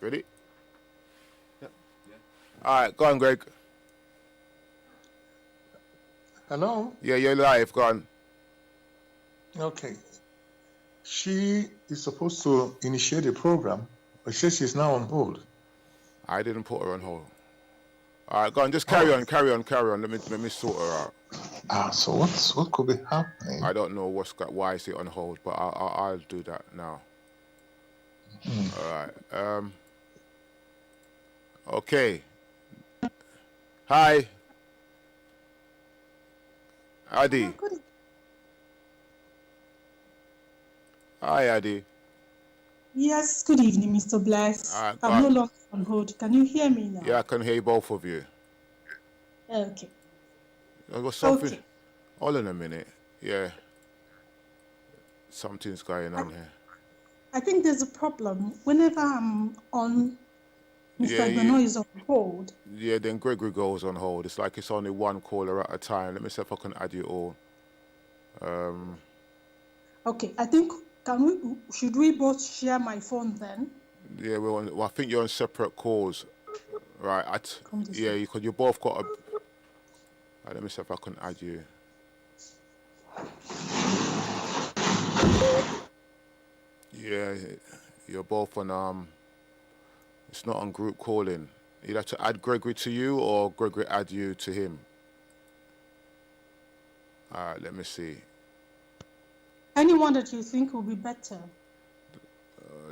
Ready? Yep. Yeah. All right, go on, Greg. Hello? Yeah, you're live. Go on. Okay. She is supposed to initiate a program, but she says she's now on hold. I didn't put her on hold. All right, go on. Just carry on. Let me sort her out. So what could be happening? I don't know why is it on hold, but I'll do that now. All right. Okay. Hi. Adi. Hi, Adi. Yes, good evening, Mr. Bless. I'm no longer on hold. Can you hear me now? Yeah, I can hear both of you. Okay. There was something. Okay. Hold on a minute. Yeah. Something's going on here. I think there's a problem. Whenever I'm on, Mr. Gano is on hold. Yeah, then Gregory goes on hold. It's like it's only one caller at a time. Let me see if I can add you all. Okay, I think, should we both share my phone then? Yeah, I think you're on separate calls. Right, yeah, because you both got a... Right, let me see if I can add you. Yeah, you're both on... It's not on group calling. You'd have to add Gregory to you or Gregory add you to him. All right, let me see. Anyone that you think will be better.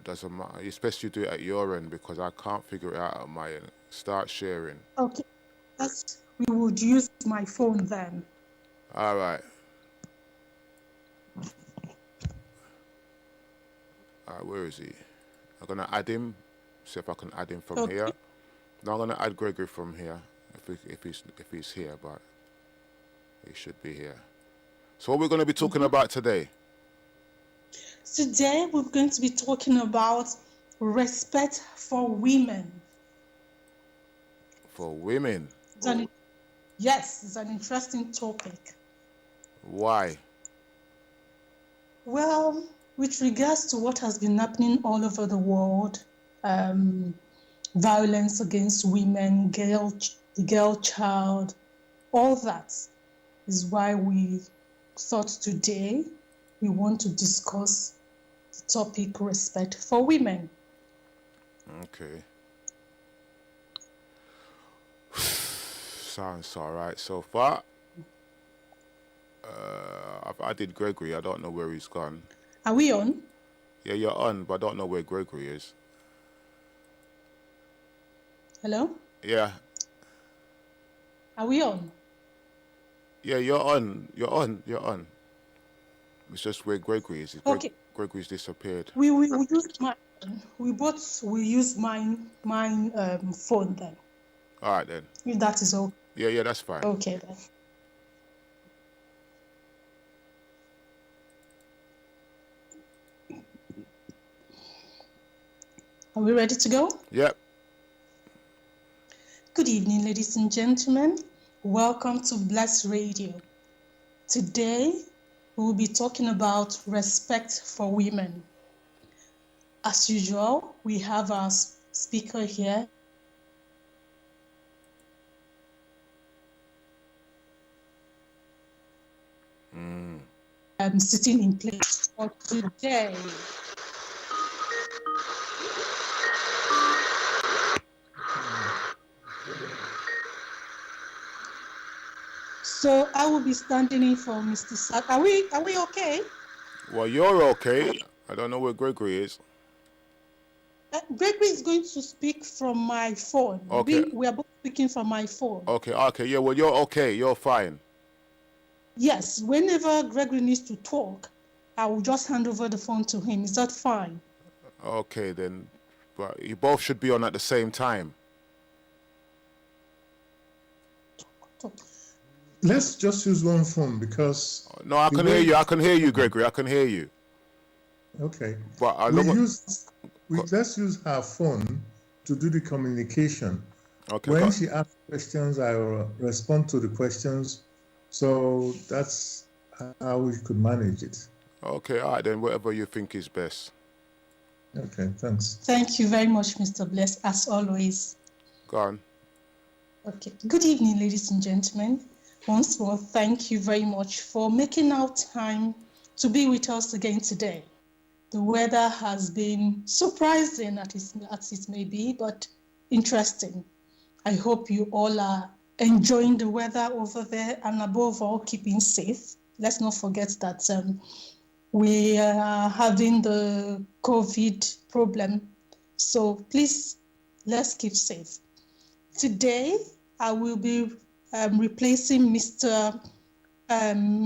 Doesn't matter. It's best you do it at your end because I can't figure it out at my end. Start sharing. Okay. We would use my phone then. All right. All right, where is he? I'm going to add him. See if I can add him from here. No, I'm going to add Gregory from here if he's here, but he should be here. So what we're going to be talking about today? Today we're going to be talking about respect for women. For women? Yes, it's an interesting topic. Why? Well, with regards to what has been happening all over the world, violence against women, the girl child, all that is why we thought today we want to discuss the topic respect for women. Okay. Sounds all right so far. I've added Gregory. I don't know where he's gone. Are we on? Yeah, you're on, but I don't know where Gregory is. Hello? Yeah. Are we on? Yeah, you're on. You're on. It's just where Gregory is. Okay. Gregory's disappeared. We use mine. We both will use mine phone then. All right then. If that is okay. Yeah, that's fine. Okay then. Are we ready to go? Yep. Good evening, ladies and gentlemen. Welcome to Bless Radio. Today, we will be talking about respect for women. As usual, we have our speaker here. Sitting in place for today. So I will be standing in for Mr. Sak. Are we okay? Well, you're okay. I don't know where Gregory is. Gregory is going to speak from my phone. Okay. We are both speaking from my phone. Okay. Yeah, well, you're okay. You're fine. Yes. Whenever Gregory needs to talk, I will just hand over the phone to him. Is that fine? Okay, then. But you both should be on at the same time. Let's just use one phone because... No, I can hear you. I can hear you, Gregory. I can hear you. Okay. But let's use her phone to do the communication. Okay. When she asks questions, I will respond to the questions. So that's how we could manage it. Okay, all right, then whatever you think is best. Okay, thanks. Thank you very much, Mr. Bless, as always. Go on. Okay. Good evening, ladies and gentlemen. Once more, thank you very much for making out time to be with us again today. The weather has been surprising as it may be, but interesting. I hope you all are enjoying the weather over there and above all keeping safe. Let's not forget that we are having the COVID problem. So please, let's keep safe. Today, I will be replacing Mr.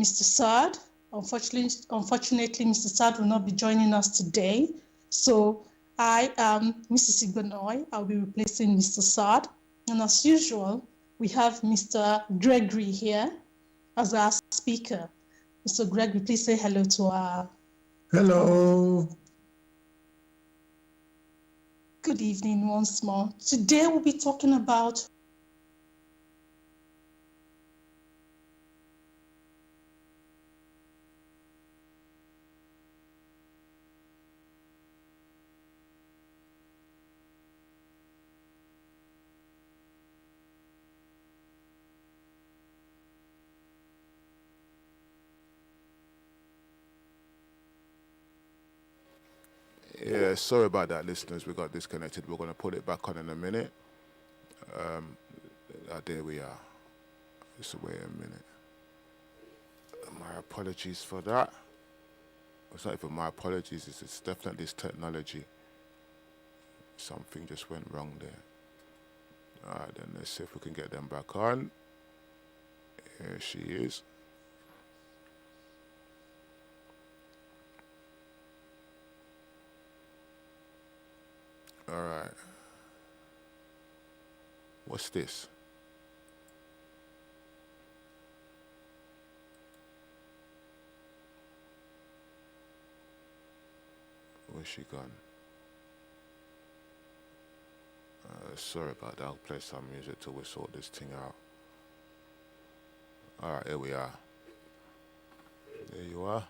Saad. Unfortunately, Mr. Saad will not be joining us today. So I am Mrs. Igbanoy. I'll be replacing Mr. Saad. And as usual, we have Mr. Gregory here as our speaker. Mr. Gregory, please say hello to our... Hello. Good evening once more. Today we'll be talking about Yeah, sorry about that, listeners. We got disconnected. We're going to put it back on in a minute. There we are. Just wait a minute. My apologies for that. It's not even my apologies. It's definitely this technology. Something just went wrong there. All right, then let's see if we can get them back on. Here she is. All right. What's this? Where's she gone? Sorry about that. I'll play some music till we sort this thing out. All right, here we are. There you are.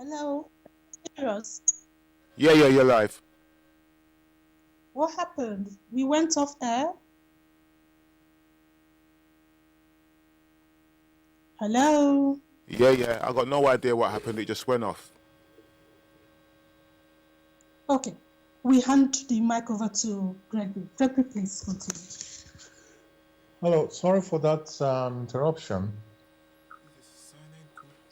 hello. Serious? Yeah, you're live. What happened? We went off air. Hello. Yeah. I got no idea what happened. It just went off. Okay. We hand the mic over to Gregory. Gregory, please continue. Hello, sorry for that interruption.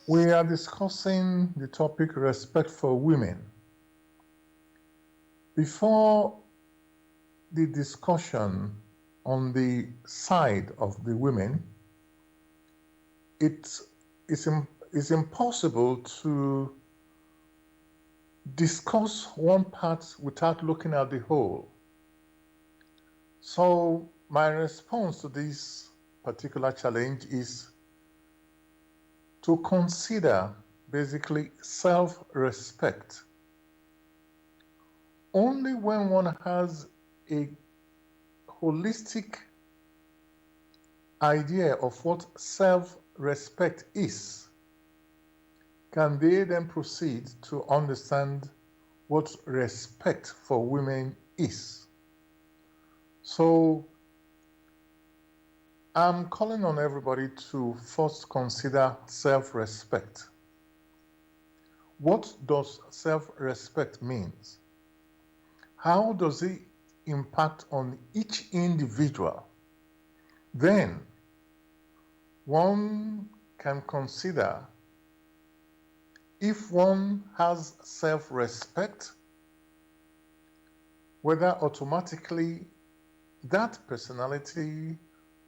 We are discussing the topic respect for women. Before the discussion on the side of the women, it's impossible to discuss one part without looking at the whole. So my response to this particular challenge is to consider basically self-respect. Only when one has a holistic idea of what self-respect is, can they then proceed to understand what respect for women is. So I'm calling on everybody to first consider self-respect. What does self-respect mean? How does it impact on each individual? Then one can consider if one has self-respect, whether automatically that personality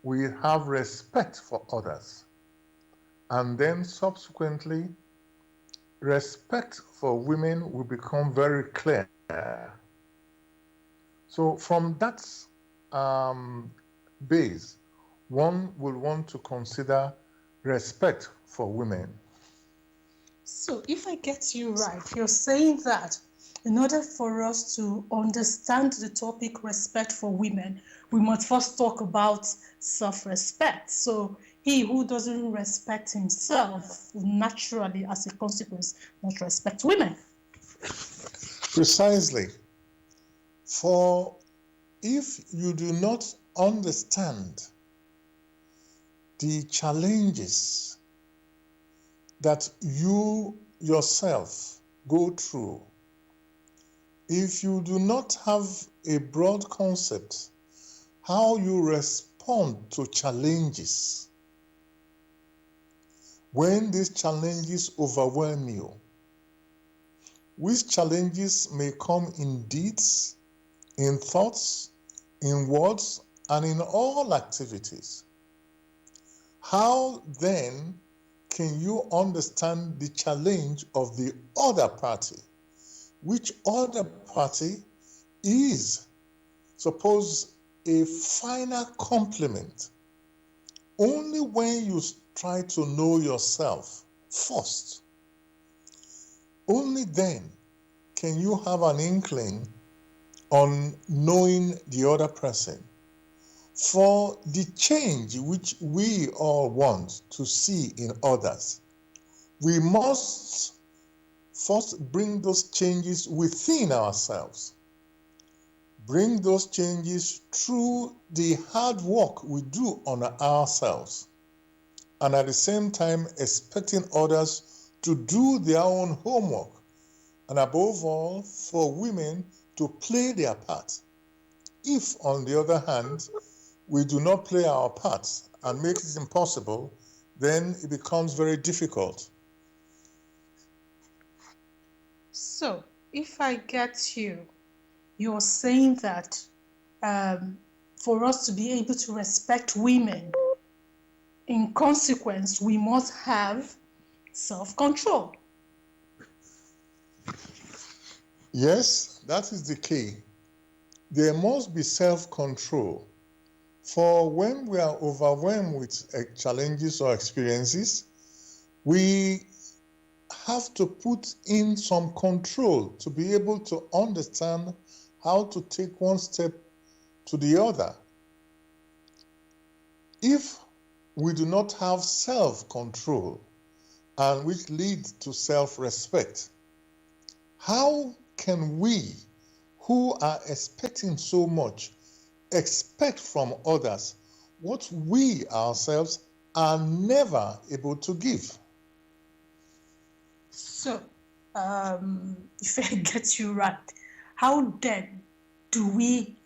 will have respect for others. And then subsequently, respect for women will become very clear. So from that base, one will want to consider respect for women. So if I get you right, you're saying that in order for us to understand the topic respect for women, we must first talk about self-respect. So he who doesn't respect himself will naturally, as a consequence, not respect women. Precisely. For if you do not understand the challenges that you yourself go through, if you do not have a broad concept how you respond to challenges, when these challenges overwhelm you, which challenges may come in deeds, in thoughts, in words, and in all activities, how then can you understand the challenge of the other party? Which other party is, suppose, a final complement? Only when you try to know yourself first, only then can you have an inkling on knowing the other person. For the change which we all want to see in others, we must first bring those changes within ourselves. Bring those changes through the hard work we do on ourselves, and at the same time expecting others to do their own homework, and above all, for women to play their part. If, on the other hand, we do not play our part and make it impossible, then it becomes very difficult. So, if I get you, you're saying that for us to be able to respect women, in consequence, we must have self-control. Yes, that is the key. There must be self-control. For when we are overwhelmed with challenges or experiences, we have to put in some control to be able to understand how to take one step to the other. If we do not have self-control, and which leads to self-respect, how can we, who are expecting so much, expect from others what we ourselves are never able to give? So, if I get you right, how then do we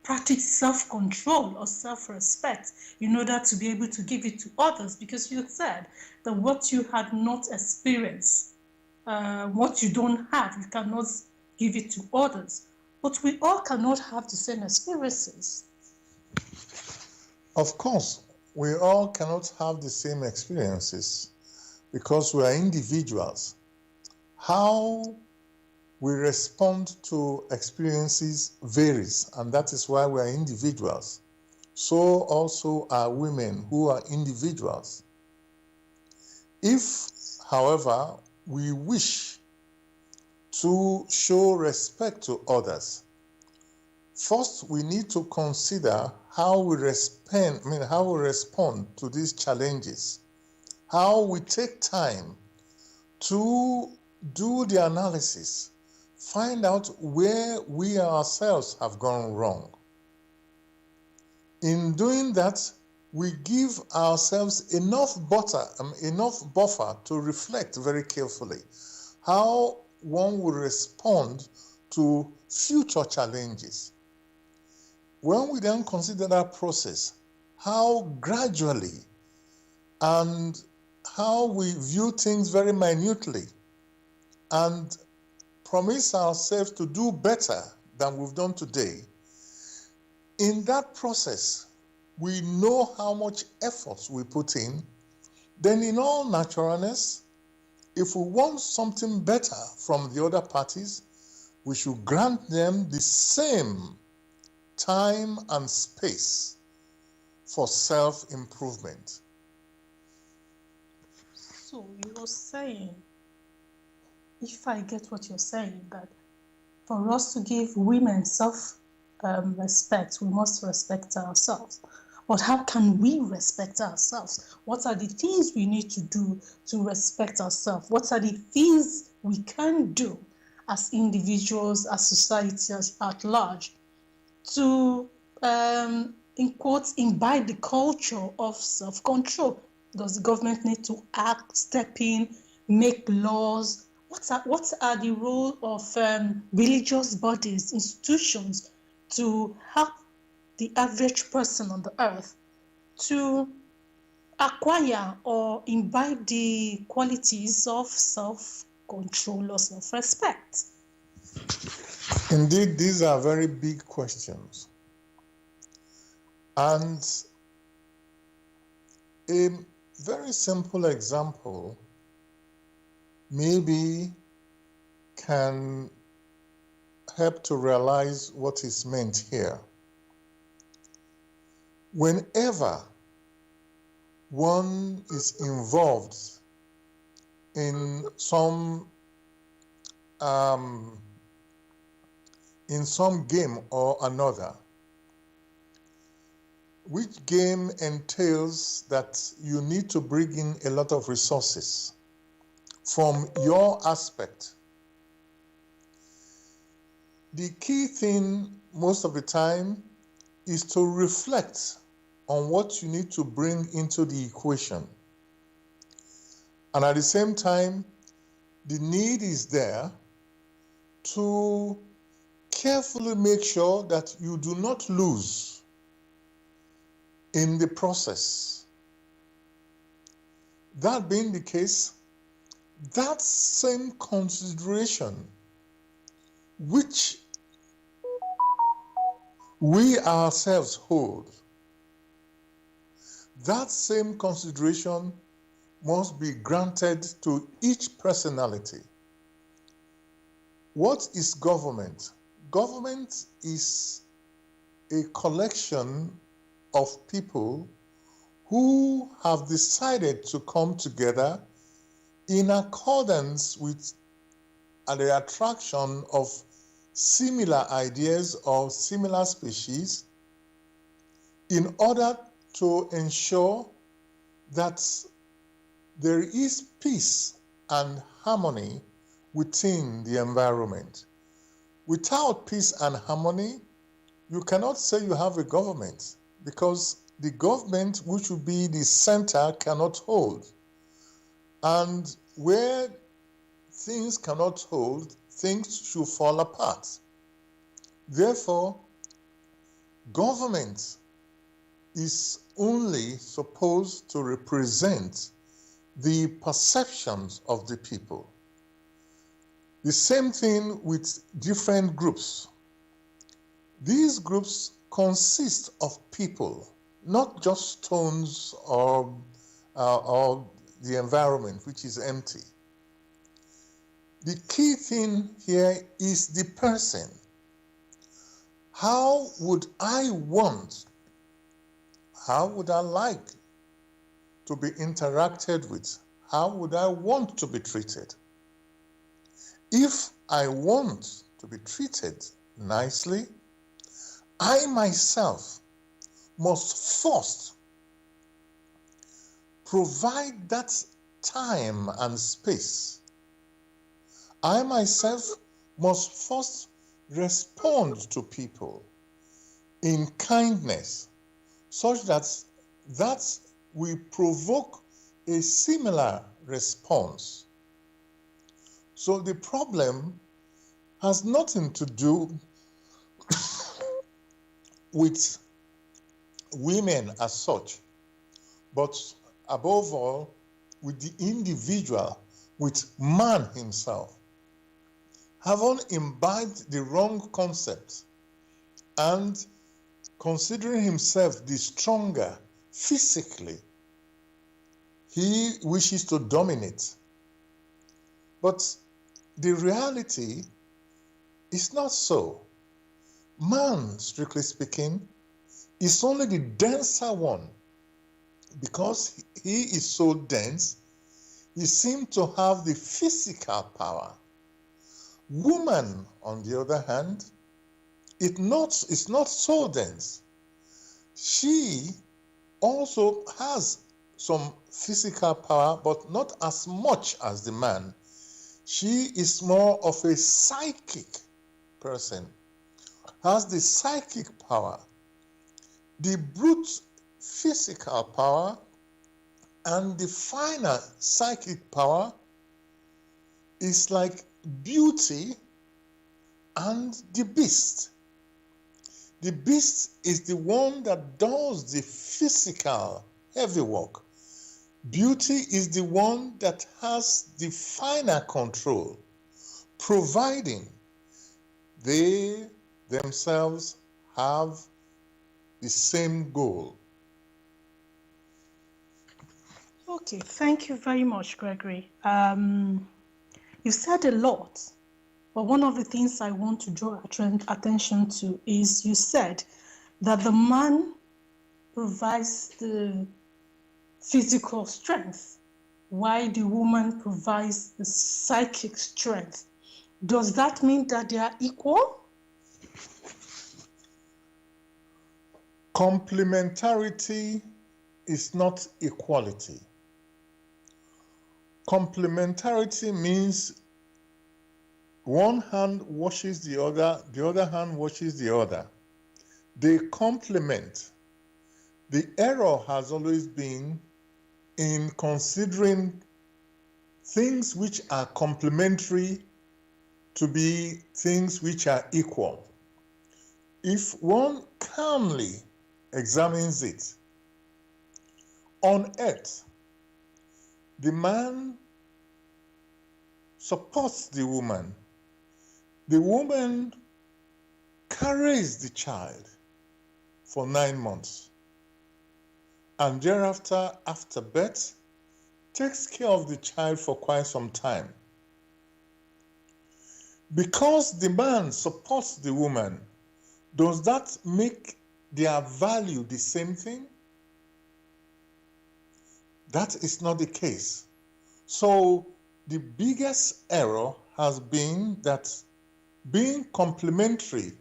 practice self-control or self-respect in order to be able to give it to others? Because you said that what you had not experienced, what you don't have, you cannot give it to others. But we all cannot have the same experiences. Of course, we all cannot have the same experiences because we are individuals. How we respond to experiences varies, and that is why we are individuals. So also are women who are individuals. If, however, we wish to show respect to others, first we need to consider how we respond to these challenges, how we take time to do the analysis, find out where we ourselves have gone wrong. In doing that, we give ourselves enough buffer to reflect very carefully how one will respond to future challenges. When we then consider that process, how gradually and how we view things very minutely and promise ourselves to do better than we've done today, in that process, we know how much effort we put in. Then in all naturalness, if we want something better from the other parties, we should grant them the same time and space for self-improvement. So you were saying if I get what you're saying, that for us to give women self-respect, we must respect ourselves. But how can we respect ourselves? What are the things we need to do to respect ourselves? What are the things we can do as individuals, as society at large, to, in quotes, imbibe the culture of self-control? Does the government need to act, step in, make laws? What are the role of religious bodies, institutions, to help the average person on the earth to acquire or imbibe the qualities of self-control or self-respect? Indeed, these are very big questions. And a very simple example maybe can help to realize what is meant here. Whenever one is involved in some game or another, which game entails that you need to bring in a lot of resources from your aspect. The key thing most of the time is to reflect on what you need to bring into the equation. And at the same time, the need is there to carefully make sure that you do not lose in the process. That being the case, that same consideration which we ourselves hold, that same consideration must be granted to each personality. What is government? Government is a collection of people who have decided to come together in accordance with the attraction of similar ideas or similar species in order to ensure that there is peace and harmony within the environment. Without peace and harmony, you cannot say you have a government, because the government, which would be the center, cannot hold. And where things cannot hold, things should fall apart. Therefore, government is only supposed to represent the perceptions of the people. The same thing with different groups. These groups consist of people, not just stones or the environment, which is empty. The key thing here is the person. How would I like to be interacted with? How would I want to be treated? If I want to be treated nicely, I myself must first provide that time and space. I myself must first respond to people in kindness, such that we provoke a similar response. So the problem has nothing to do with women as such, but above all, with the individual, with man himself. Having imbibed the wrong concept and considering himself the stronger physically, he wishes to dominate. But the reality is not so. Man, strictly speaking, is only the denser one. Because he is so dense, he seems to have the physical power Woman, on the other hand, it's not so dense. She also has some physical power, but not as much as the man. She is more of a psychic person, has the psychic power. The brute physical power and the finer psychic power is like beauty and the beast. The beast is the one that does the physical heavy work. Beauty is the one that has the finer control, providing they themselves have the same goal. Okay, thank you very much, Gregory. You said a lot, but one of the things I want to draw attention to is you said that the man provides the physical strength, while the woman provides the psychic strength. Does that mean that they are equal? Complementarity is not equality. Complementarity means one hand washes the other hand washes the other. They complement. The error has always been in considering things which are complementary to be things which are equal. If one calmly examines it, on earth, the man supports the woman. The woman carries the child for 9 months, and thereafter, after birth, takes care of the child for quite some time. Because the man supports the woman, does that make their value the same thing? That is not the case. So the biggest error has been that being complementary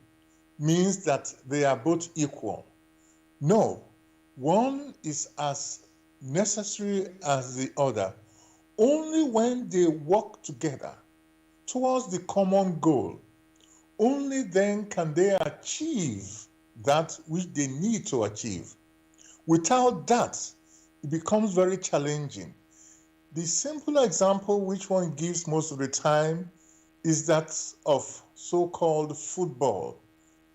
means that they are both equal. No, one is as necessary as the other. Only when they work together towards the common goal, only then can they achieve that which they need to achieve. Without that, it becomes very challenging. The simple example which one gives most of the time is that of so-called football,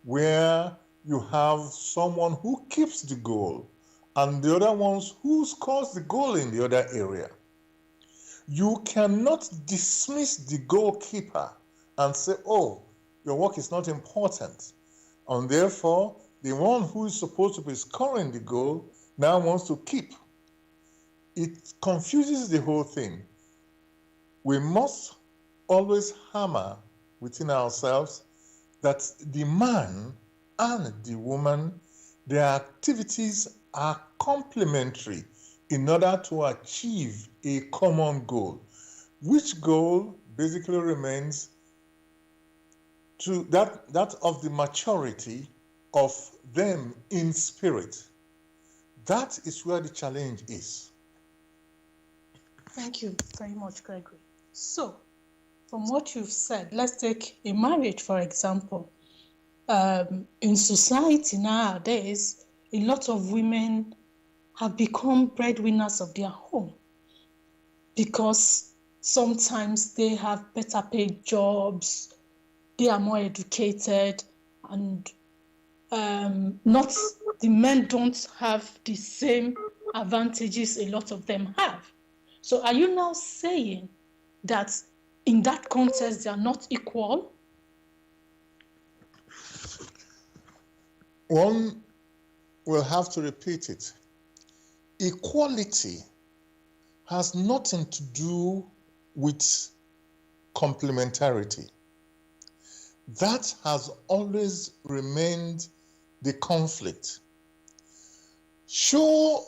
where you have someone who keeps the goal and the other ones who scores the goal in the other area. You cannot dismiss the goalkeeper and say, oh, your work is not important, and therefore the one who is supposed to be scoring the goal now wants to keep. It confuses the whole thing. We must always hammer within ourselves that the man and the woman, their activities are complementary in order to achieve a common goal, which goal basically remains to that of the maturity of them in spirit. That is where the challenge is. Thank you very much, Gregory. So, from what you've said, let's take a marriage, for example. In society nowadays, a lot of women have become breadwinners of their home because sometimes they have better paid jobs, they are more educated, and not the men don't have the same advantages a lot of them have. So are you now saying that in that context they are not equal? One will have to repeat it. Equality has nothing to do with complementarity. That has always remained the conflict. Show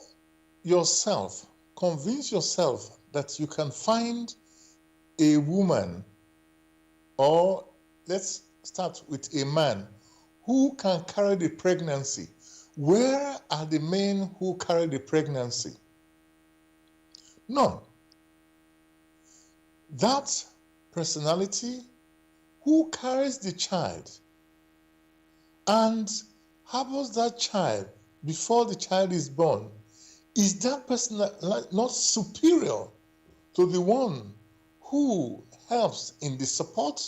yourself, convince yourself that you can find a woman or let's start with a man who can carry the pregnancy. Where are the men who carry the pregnancy? None. That personality who carries the child and harbors that child before the child is born, is that person not superior to the one who helps in the support?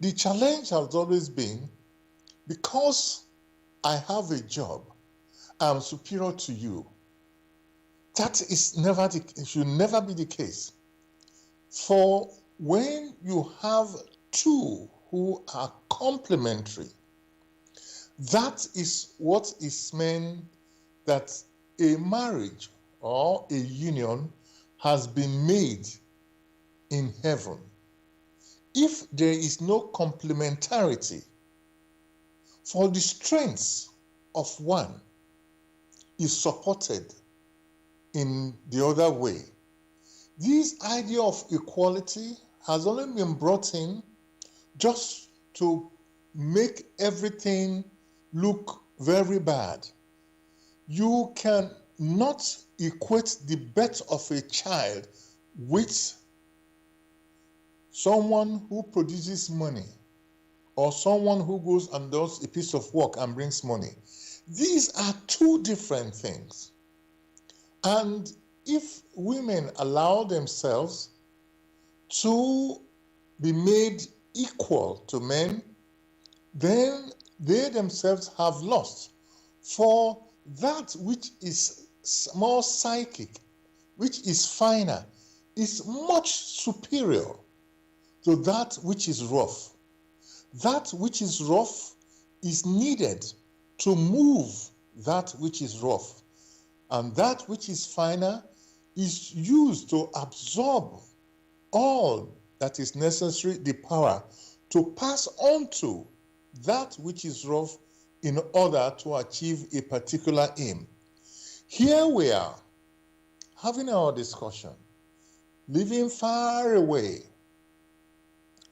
The challenge has always been, because I have a job, I'm superior to you. That is never it should never be the case. For when you have two who are complementary, that is what is meant that a marriage or a union has been made in heaven. If there is no complementarity, for the strengths of one is supported in the other way. This idea of equality has only been brought in just to make everything look very bad. You can not equate the birth of a child with someone who produces money or someone who goes and does a piece of work and brings money. These are two different things. And if women allow themselves to be made equal to men, then they themselves have lost. For that which is more psychic, which is finer, is much superior to that which is rough. That which is rough is needed to move that which is rough. And that which is finer is used to absorb all that is necessary, the power, to pass on to that which is rough in order to achieve a particular aim. Here we are, having our discussion, living far away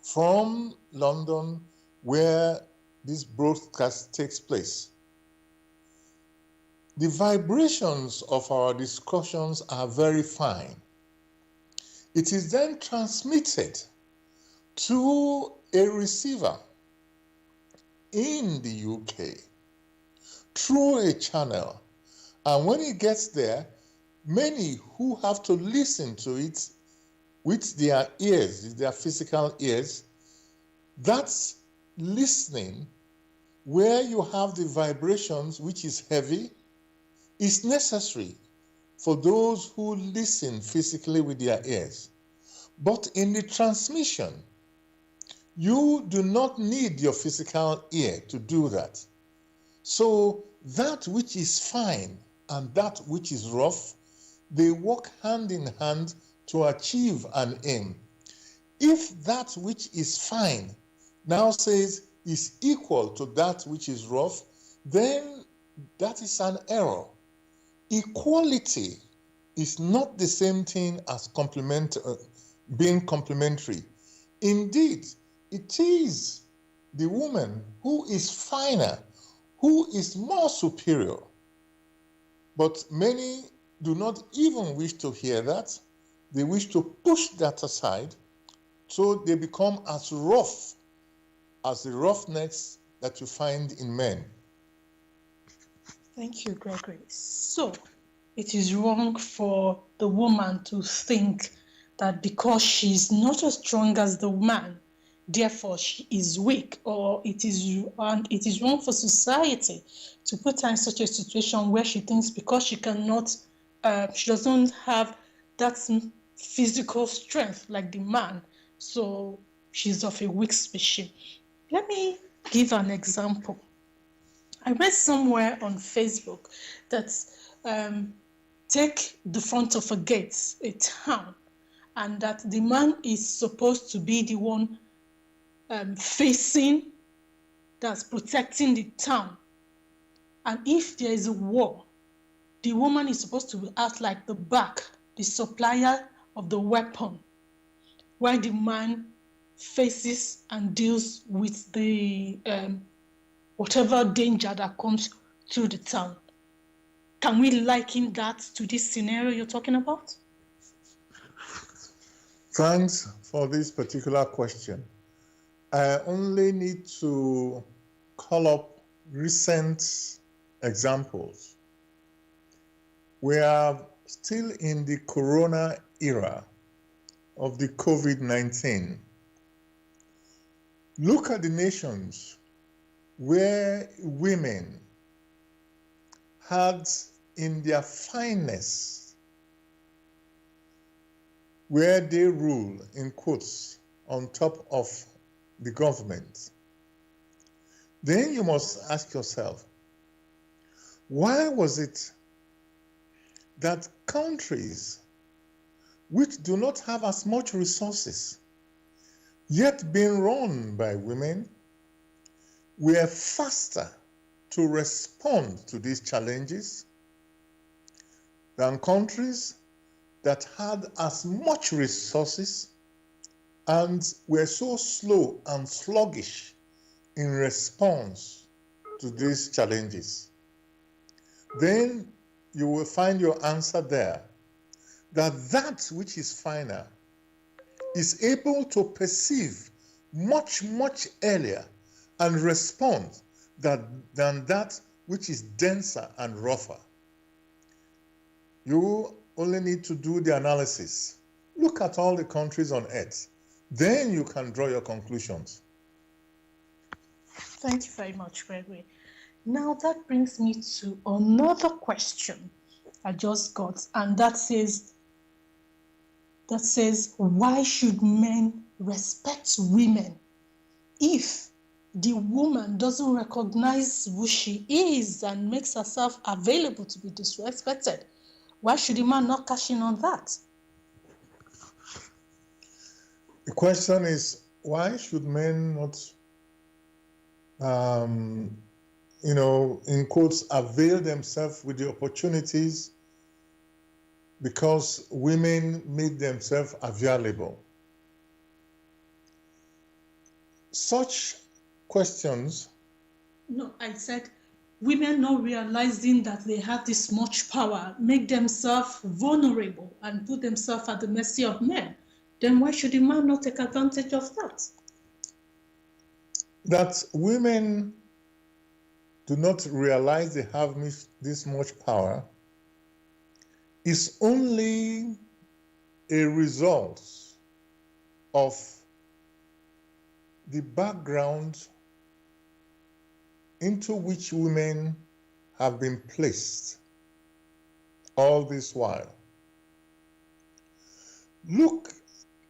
from London, where this broadcast takes place. The vibrations of our discussions are very fine. It is then transmitted to a receiver in the UK through a channel. And when it gets there, many who have to listen to it with their ears, their physical ears, that's listening where you have the vibrations, which is heavy, is necessary for those who listen physically with their ears. But in the transmission, you do not need your physical ear to do that. So that which is fine and that which is rough, they work hand in hand to achieve an aim. If that which is fine now says is equal to that which is rough, then that is an error. Equality is not the same thing as being complementary. Indeed, it is the woman who is finer, who is more superior. But many do not even wish to hear that. They wish to push that aside, so they become as rough as the roughnecks that you find in men. Thank you, Gregory. So, it is wrong for the woman to think that because she's not as strong as the man, therefore she is weak, or it is wrong for society to put her in such a situation where she thinks because she cannot, she doesn't have that physical strength like the man, so she's of a weak species. Let me give an example. I read somewhere on Facebook that take the front of a gate, a town, and that the man is supposed to be the one facing, that's protecting the town. And if there is a war, the woman is supposed to act like the back, the supplier of the weapon. while the man faces and deals with the whatever danger that comes through the town. Can we liken that to this scenario you're talking about? Thanks for this particular question. I only need to call up recent examples. We are still in the corona era of the COVID-19. Look at the nations where women had in their fineness, where they rule, in quotes, on top of the government. Then you must ask yourself, why was it that countries which do not have as much resources, yet being run by women, were faster to respond to these challenges than countries that had as much resources and were so slow and sluggish in response to these challenges? Then you will find your answer there, that which is finer is able to perceive much, much earlier and respond than that which is denser and rougher. You only need to do the analysis. Look at all the countries on earth. Then you can draw your conclusions. Thank you very much, Gregory. Now that brings me to another question I just got, and that says, why should men respect women if the woman doesn't recognize who she is and makes herself available to be disrespected? Why should the man not cash in on that? The question is, why should men not, in quotes, avail themselves with the opportunities because women make themselves available? Such questions. No, I said women not realizing that they have this much power, make themselves vulnerable and put themselves at the mercy of men. Then why should the man not take advantage of that? That women do not realize they have this much power is only a result of the background into which women have been placed all this while. Look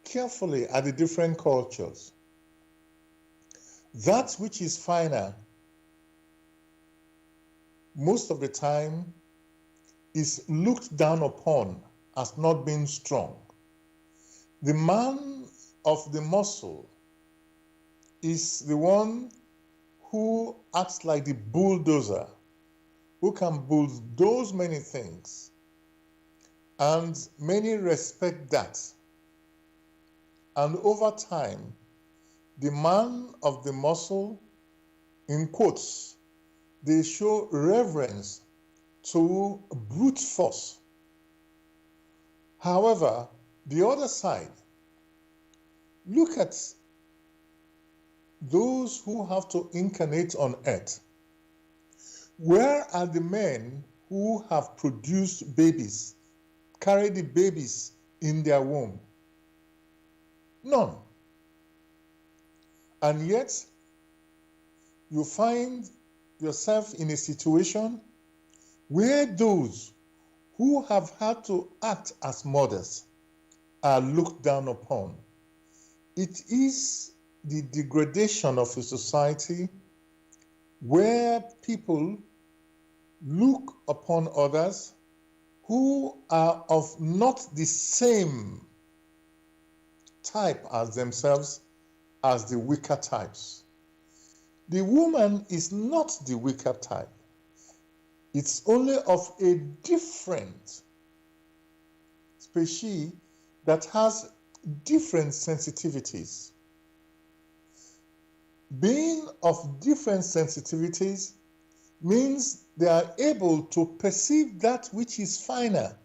carefully at the different cultures. That which is finer, most of the time, is looked down upon as not being strong. The man of the muscle is the one who acts like the bulldozer, who can bulldoze many things, and many respect that. And over time, the man of the muscle, in quotes, they show reverence to brute force. However, the other side, look at those who have to incarnate on earth. Where are the men who have produced babies, carried the babies in their womb? None. And yet, you find yourself in a situation where those who have had to act as mothers are looked down upon. It is the degradation of a society where people look upon others who are of not the same type as themselves as the weaker types. The woman is not the weaker type. It's only of a different species that has different sensitivities. Being of different sensitivities means they are able to perceive that which is finer,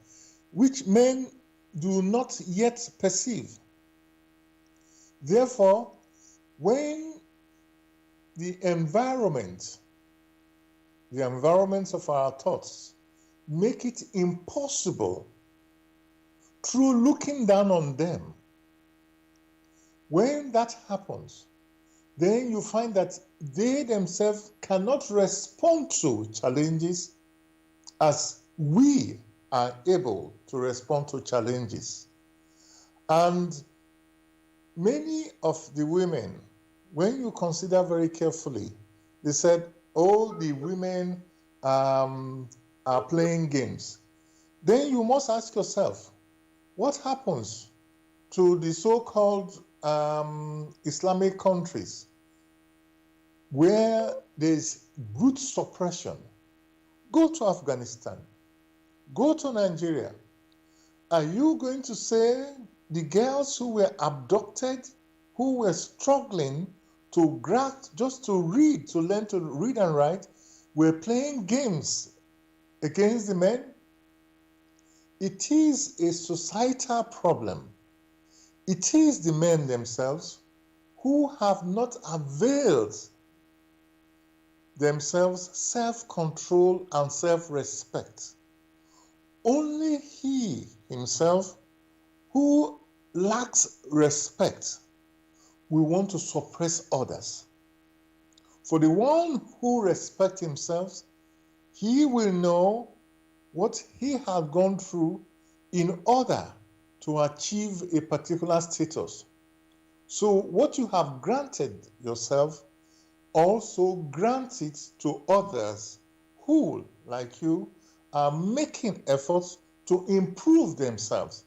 which men do not yet perceive. Therefore, when the environments of our thoughts make it impossible through looking down on them, when that happens, then you find that they themselves cannot respond to challenges as we are able to respond to challenges. And many of the women, when you consider very carefully, they said, oh, the women are playing games. Then you must ask yourself, what happens to the so-called Islamic countries where there's brute suppression? Go to Afghanistan. Go to Nigeria. Are you going to say the girls who were abducted, who were struggling to grasp, just to read, to learn to read and write, were playing games against the men? It is a societal problem. It is the men themselves who have not availed themselves self-control and self-respect. Only he himself who lacks respect will want to suppress others. For the one who respects himself, he will know what he has gone through in order to achieve a particular status. So what you have granted yourself, also grant it to others who, like you, are making efforts to improve themselves.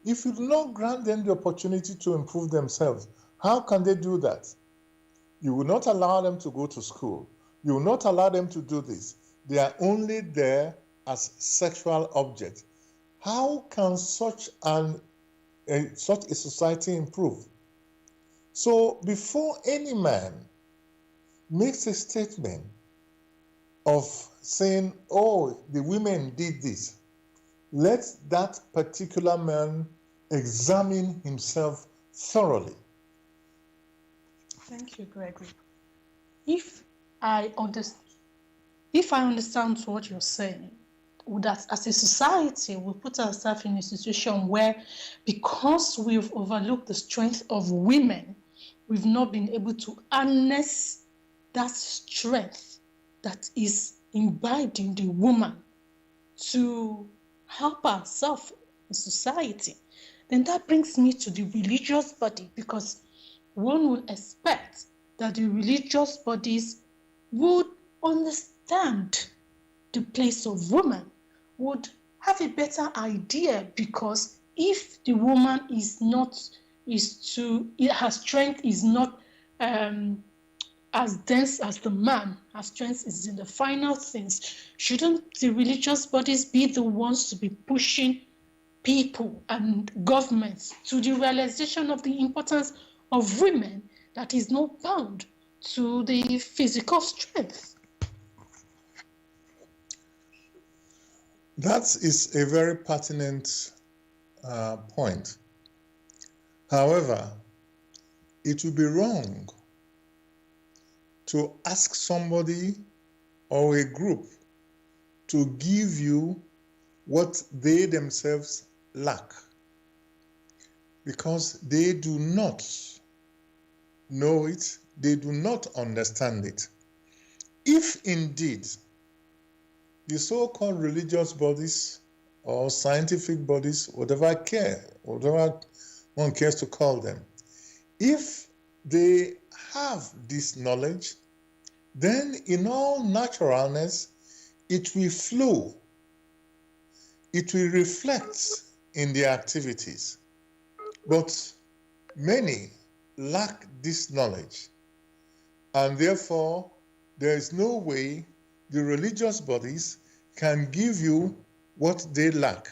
If you do not grant them the opportunity to improve themselves, how can they do that? You will not allow them to go to school. You will not allow them to do this. They are only there as sexual objects. How can such a society improve? So before any man makes a statement of saying, oh, the women did this, let that particular man examine himself thoroughly. Thank you, Gregory. If I understand what you're saying, that as a society, we put ourselves in a situation where, because we've overlooked the strength of women, we've not been able to harness that strength that is imbibed in the woman to help ourselves in society. Then that brings me to the religious body, because one would expect that the religious bodies would understand the place of woman, would have a better idea, because if the woman her strength is not as dense as the man, her strength is in the final things, shouldn't the religious bodies be the ones to be pushing people and governments to the realization of the importance of women that is not bound to the physical strength? That is a very pertinent point. However, it would be wrong to ask somebody or a group to give you what they themselves lack, because they do not know it, they do not understand it. If indeed the so-called religious bodies or scientific bodies, whatever one cares to call them, if they have this knowledge, then in all naturalness, it will flow. It will reflect in their activities. But many lack this knowledge, and therefore there is no way the religious bodies can give you what they lack.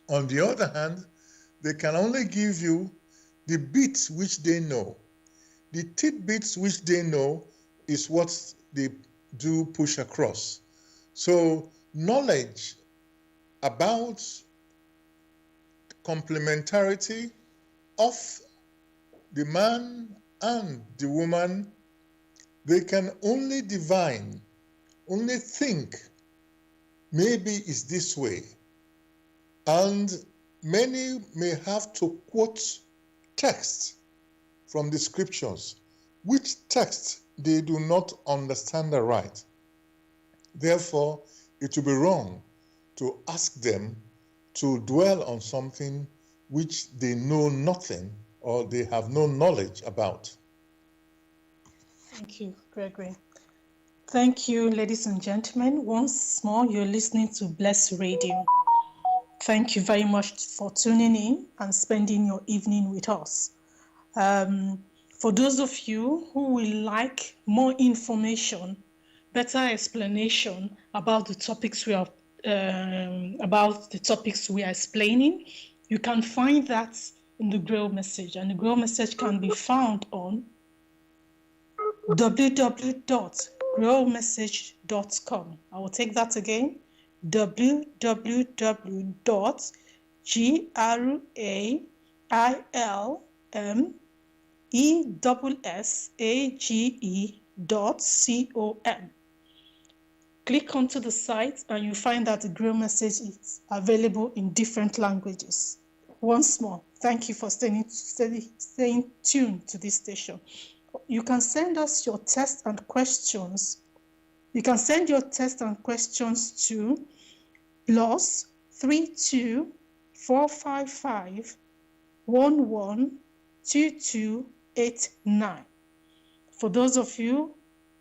On the other hand, They can only give you the bits which they know. The tidbits which they know is what they do push across. So knowledge about complementarity of the man and the woman, they can only divine, only think, maybe it's this way. And many may have to quote texts from the scriptures, which text they do not understand aright. Therefore, it will be wrong to ask them to dwell on something which they know nothing or they have no knowledge about. Thank you, Gregory. Thank you, ladies and gentlemen. Once more, you're listening to Bless Radio. Thank you very much for tuning in and spending your evening with us. For those of you who will like more information, better explanation about the topics we are explaining, you can find that in the Grail Message, and the Grail Message can be found on www.grailmessage.com. I will take that again, www.grailmessage.com. Click onto the site and you find that the Grail Message is available in different languages. Once more, thank you for staying tuned to this station. You can send us your tests and questions. You can send your tests and questions to +32 455 112289. For those of you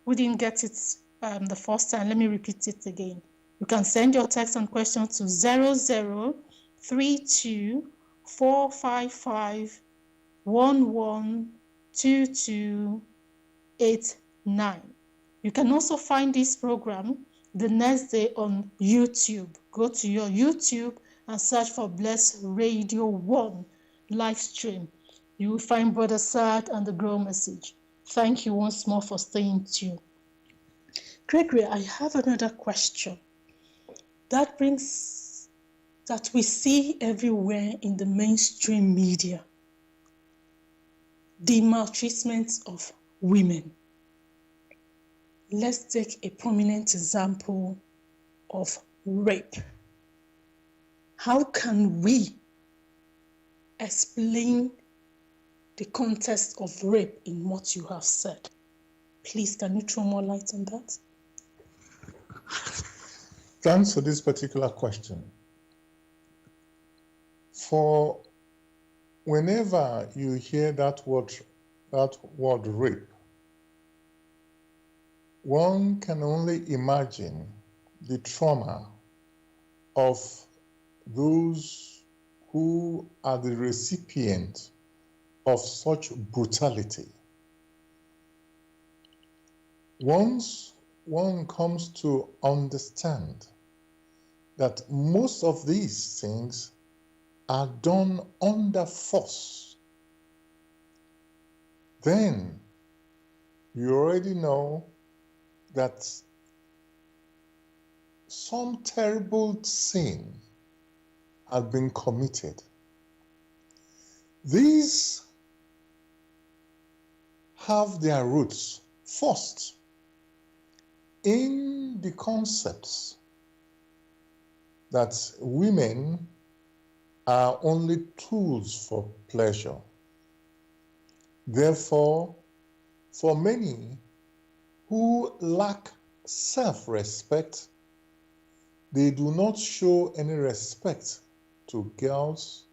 who didn't get it the first time, let me repeat it again. You can send your text and questions to 0032 455 112289. You can also find this program the next day on YouTube. Go to your YouTube and search for Bless Radio 1 live stream. You will find Brother Sad and the Grail Message. Thank you once more for staying tuned. Gregory, I have another question that we see everywhere in the mainstream media. The maltreatment of women. Let's take a prominent example of rape. How can we explain the context of rape in what you have said? Please, can you throw more light on that? Thanks for this particular question. For whenever you hear that word rape, one can only imagine the trauma of those who are the recipient of such brutality. Once one comes to understand that most of these things are done under force, then you already know that some terrible sin had been committed. These have their roots first in the concepts that women are only tools for pleasure. Therefore, for many who lack self-respect, they do not show any respect to girls,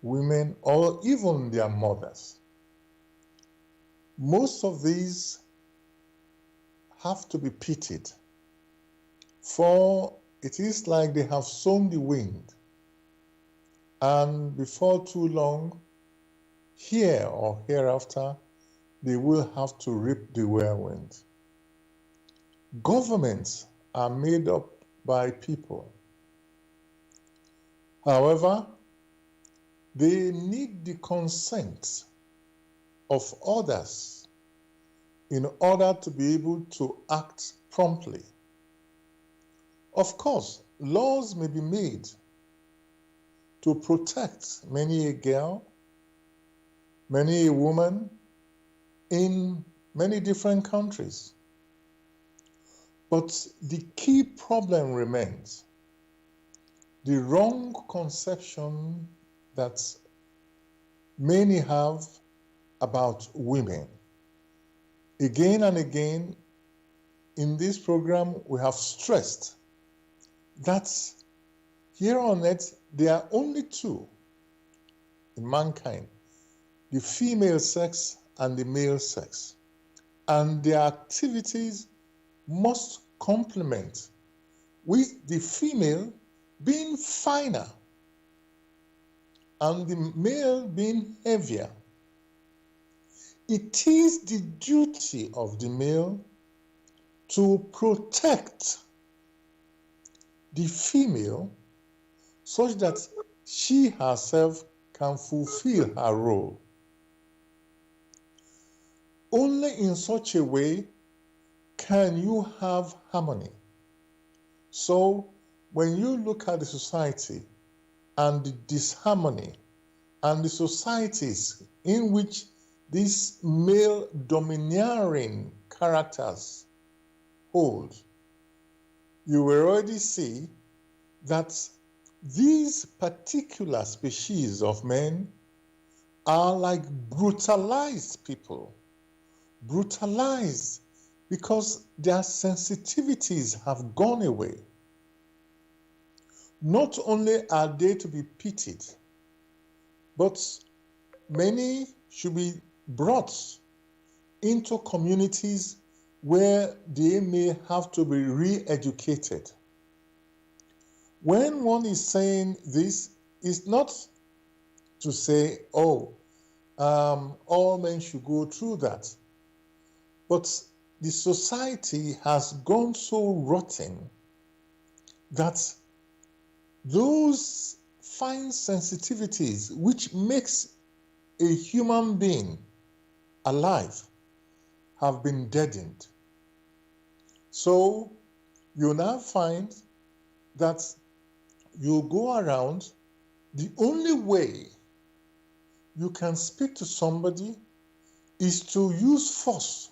women, or even their mothers. Most of these have to be pitied, for it is like they have sown the wind, and before too long, here or hereafter, they will have to reap the whirlwind. Governments are made up by people. However, they need the consent of others in order to be able to act promptly. Of course, laws may be made to protect many a girl, many a woman in many different countries. But the key problem remains the wrong conception that many have about women. Again and again, in this program, we have stressed that here on earth, there are only two in mankind, the female sex and the male sex. And their activities must complement, with the female being finer and the male being heavier. It is the duty of the male to protect the female such that she herself can fulfill her role. Only in such a way can you have harmony. So when you look at the society and the disharmony and the societies in which these male domineering characters hold, you will already see that these particular species of men are like brutalized people. Brutalized because their sensitivities have gone away. Not only are they to be pitied, but many should be brought into communities where they may have to be re-educated. When one is saying this, it's not to say, all men should go through that. But the society has gone so rotten that those fine sensitivities which makes a human being alive have been deadened. So you now find that you go around, the only way you can speak to somebody is to use force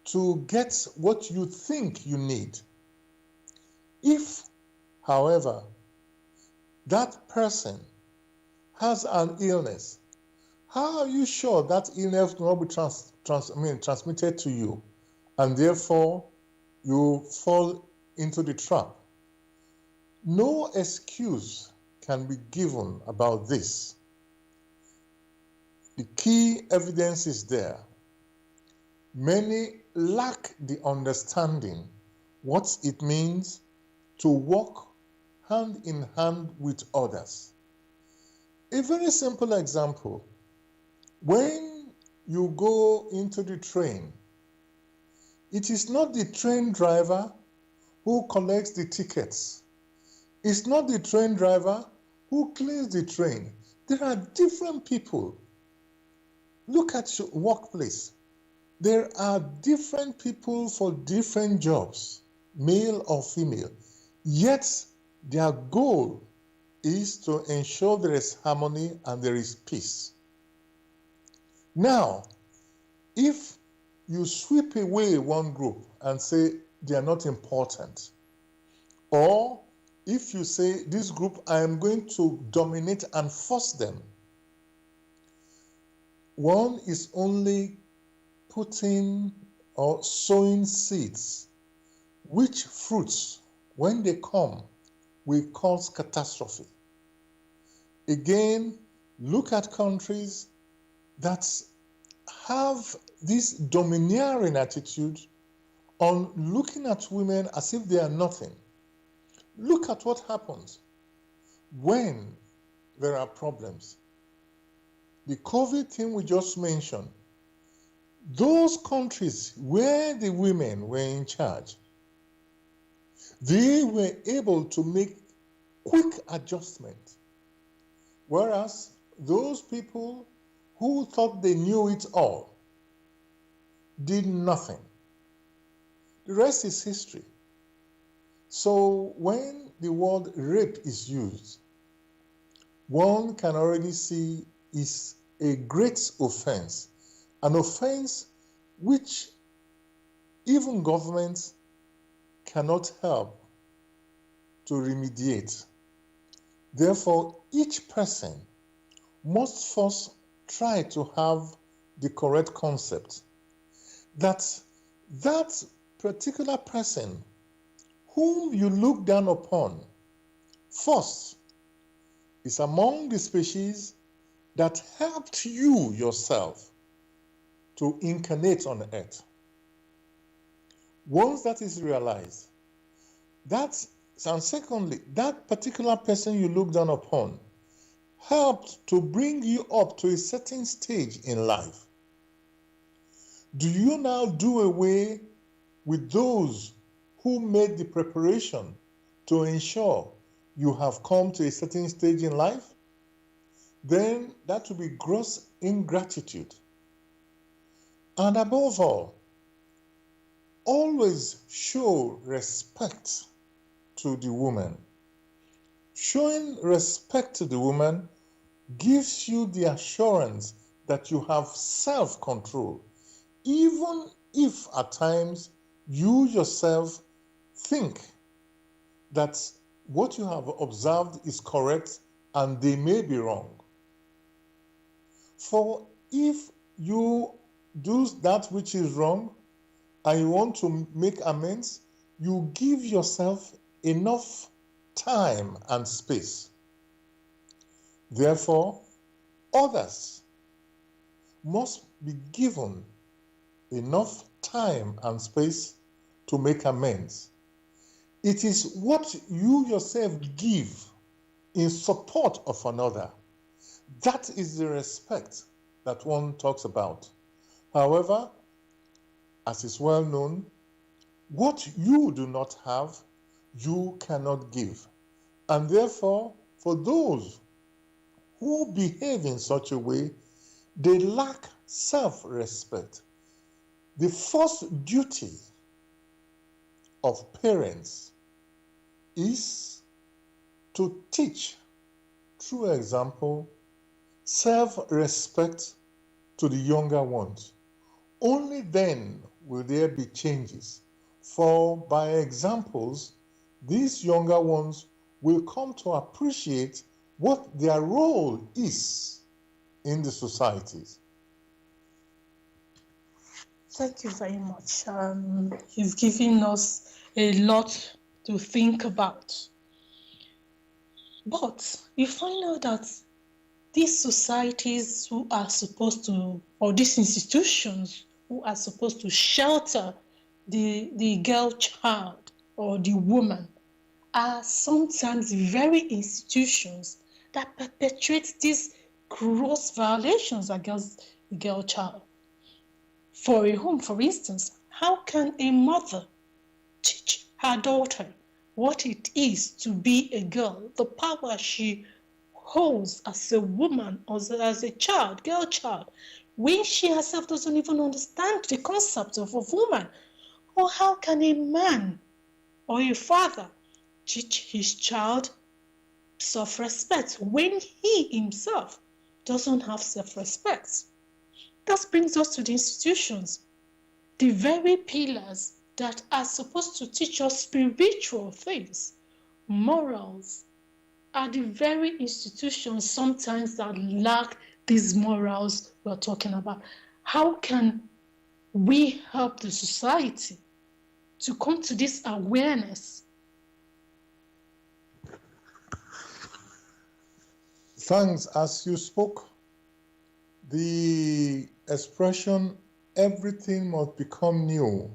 to get what you think you need. If, however, that person has an illness, how are you sure that illness will not be transmitted to you, and therefore you fall into the trap? No excuse can be given about this. The key evidence is there. Many lack the understanding what it means to walk hand in hand with others. A very simple example. When you go into the train, it is not the train driver who collects the tickets. It's not the train driver who cleans the train. There are different people. Look at your workplace. There are different people for different jobs, male or female. Yet their goal is to ensure there is harmony and there is peace. Now, if you sweep away one group and say they are not important, or if you say this group, I am going to dominate and force them, one is only putting or sowing seeds, which fruits, when they come, will cause catastrophe. Again, look at countries that have this domineering attitude on looking at women as if they are nothing. Look at what happens when there are problems. The COVID thing we just mentioned, those countries where the women were in charge, they were able to make quick adjustments. Whereas those people who thought they knew it all did nothing. The rest is history. So when the word rape is used, one can already see is a great offense, an offense which even governments cannot help to remediate. Therefore, each person must first try to have the correct concept that that particular person whom you look down upon first is among the species that helped you yourself to incarnate on earth. Once that is realized, and secondly, that particular person you look down upon helped to bring you up to a certain stage in life. Do you now do away with those who made the preparation to ensure you have come to a certain stage in life? Then that will be gross ingratitude. And above all, always show respect to the woman. Showing respect to the woman gives you the assurance that you have self-control, even if at times you yourself think that what you have observed is correct and they may be wrong. For if you do that which is wrong and you want to make amends, you give yourself enough time and space. Therefore, others must be given enough time and space to make amends. It is what you yourself give in support of another. That is the respect that one talks about. However, as is well known, what you do not have, you cannot give. And therefore, for those who behave in such a way, they lack self-respect. The first duty of parents is to teach, through example, self-respect to the younger ones. Only then will there be changes. For by examples, these younger ones will come to appreciate what their role is in the societies. Thank you very much. You've given us a lot to think about. But you find out that these societies who are supposed to, or these institutions who are supposed to shelter the girl child or the woman, are sometimes very institutions that perpetrate these gross violations against the girl child. For a home, for instance, how can a mother teach her daughter what it is to be a girl, the power she holds as a woman or as a child, girl child, when she herself doesn't even understand the concept of a woman? Or how can a man or a father teach his child self-respect when he himself doesn't have self-respect? That brings us to the institutions, the very pillars that are supposed to teach us spiritual things, morals, are the very institutions sometimes that lack these morals we're talking about. How can we help the society to come to this awareness? Thanks. As you spoke, the expression "everything must become new"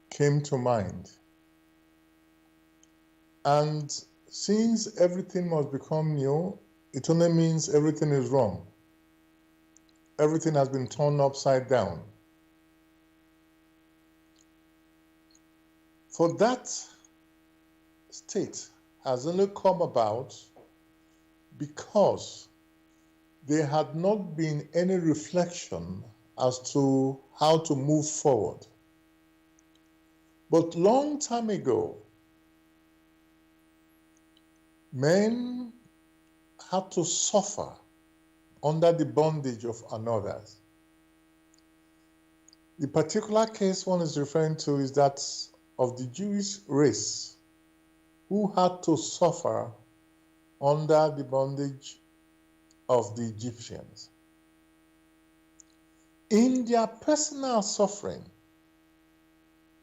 came to mind. And since everything must become new, it only means everything is wrong. Everything has been turned upside down. For that state has only come about because there had not been any reflection as to how to move forward. But long time ago, men had to suffer under the bondage of another. The particular case one is referring to is that of the Jewish race, who had to suffer under the bondage of the Egyptians. In their personal suffering,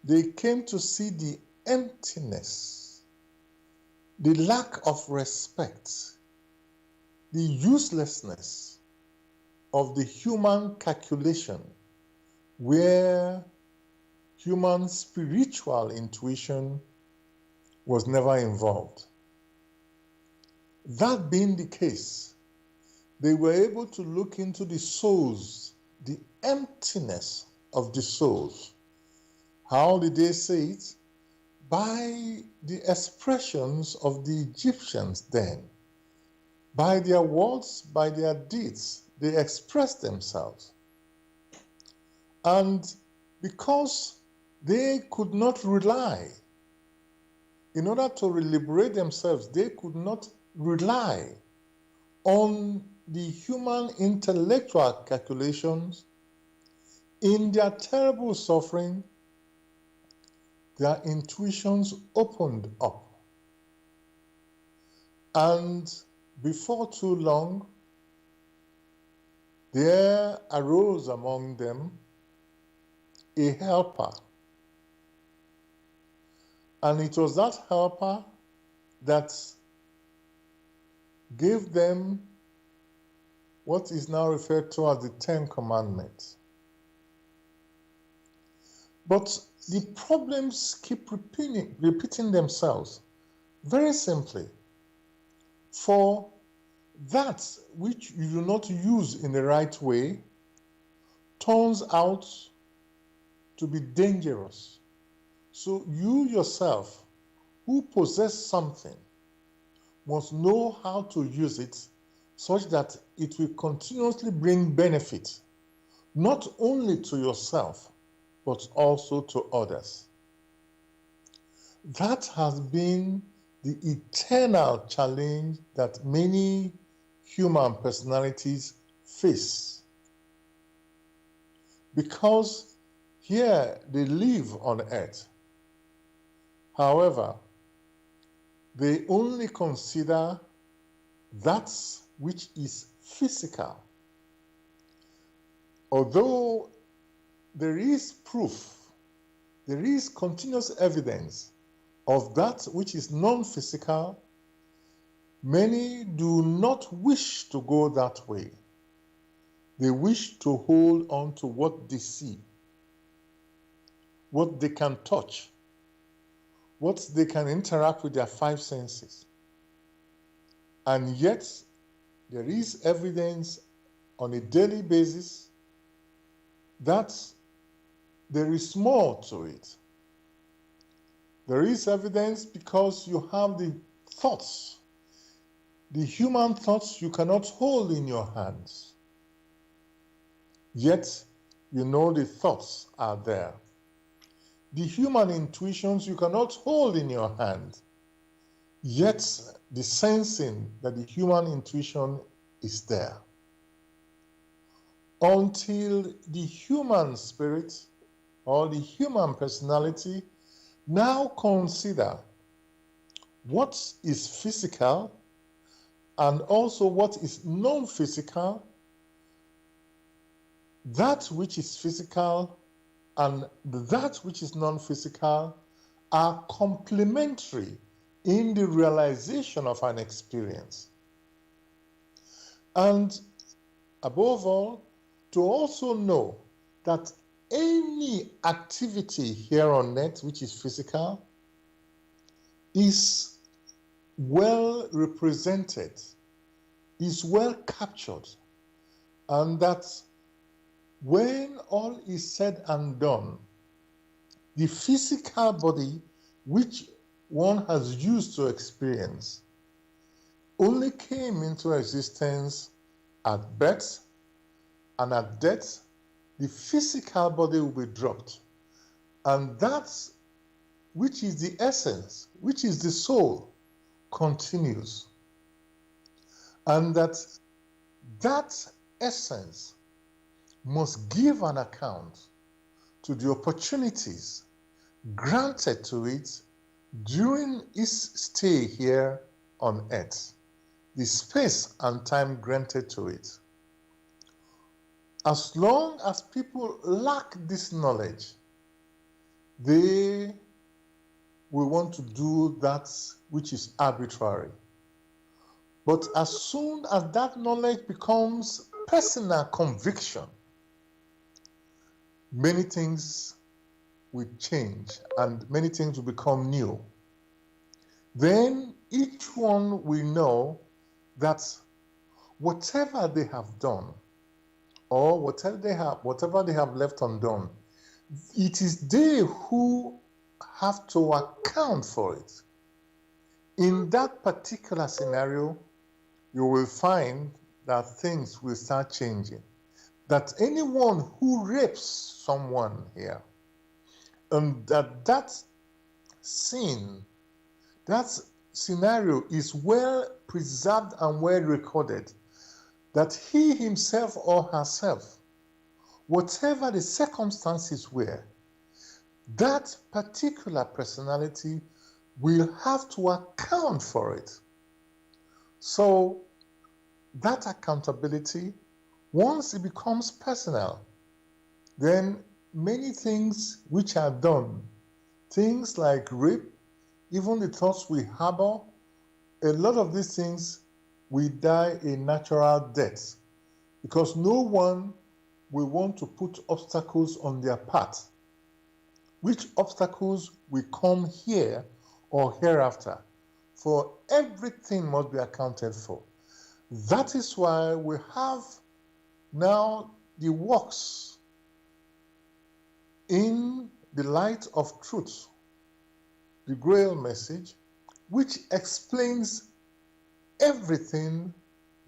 they came to see the emptiness, the lack of respect, the uselessness of the human calculation, where human spiritual intuition was never involved. That being the case, they were able to look into the souls, the emptiness of the souls. How did they say it? By the expressions of the Egyptians then. By their words, by their deeds, they expressed themselves. And because they could not rely, in order to liberate themselves, they could not rely on the human intellectual calculations. In their terrible suffering, their intuitions opened up. And before too long, there arose among them a helper. And it was that helper that gave them what is now referred to as the Ten Commandments. But the problems keep repeating themselves, very simply. For that which you do not use in the right way turns out to be dangerous. So you yourself, who possess something, must know how to use it such that it will continuously bring benefit, not only to yourself, but also to others. That has been the eternal challenge that many human personalities face. Because here they live on earth. However, they only consider that which is physical. Although there is proof, there is continuous evidence of that which is non-physical, many do not wish to go that way. They wish to hold on to what they see, what they can touch, what they can interact with their five senses. And yet, there is evidence on a daily basis that there is more to it. There is evidence because you have the thoughts. The human thoughts you cannot hold in your hands. Yet, you know the thoughts are there. The human intuitions you cannot hold in your hand. Yet, the sensing that the human intuition is there. Until the human spirit or the human personality now consider what is physical and also what is non-physical. That which is physical and that which is non-physical are complementary in the realization of an experience. And above all, to also know that any activity here on earth which is physical is well represented, is well captured, and that when all is said and done, the physical body which one has used to experience only came into existence at birth, and at death, the physical body will be dropped. And that which is the essence, which is the soul, continues. And that essence must give an account to the opportunities granted to it during its stay here on earth, the space and time granted to it. As long as people lack this knowledge, they will want to do that which is arbitrary. But as soon as that knowledge becomes personal conviction, many things will change and many things will become new. Then each one will know that whatever they have done or whatever they have left undone, it is they who have to account for it. In that particular scenario, you will find that things will start changing. That anyone who rapes someone here, and that sin, that scenario is well preserved and well recorded, that he himself or herself, whatever the circumstances were, that particular personality will have to account for it. So that accountability, once it becomes personal, then many things which are done, things like rape, even the thoughts we harbor, a lot of these things will die a natural death because no one will want to put obstacles on their path. Which obstacles will come here or hereafter? For everything must be accounted for. That is why we have now the works in the light of truth, the Grail Message, which explains everything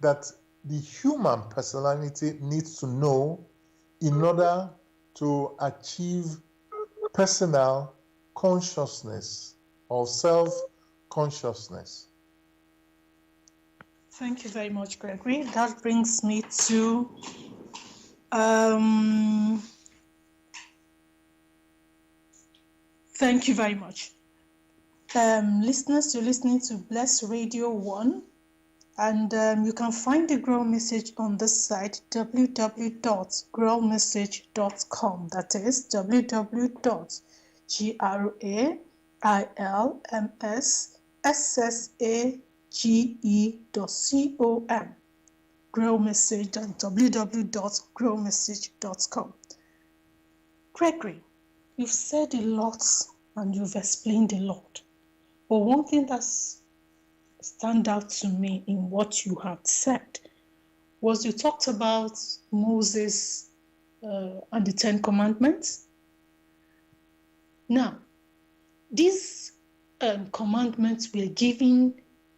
that the human personality needs to know in order to achieve personal consciousness or self-consciousness. Thank you very much, Gregory. That brings me to thank you very much. Listeners, you're listening to Bless Radio 1, and you can find the Grail Message on the site www.grailmessage.com. That is www.grailmessage.com. Grail Message and www.grailmessage.com. Gregory, you've said a lot and you've explained a lot. But one thing that's stand out to me in what you have said was you talked about Moses and the 10 Commandments. Now, these commandments were given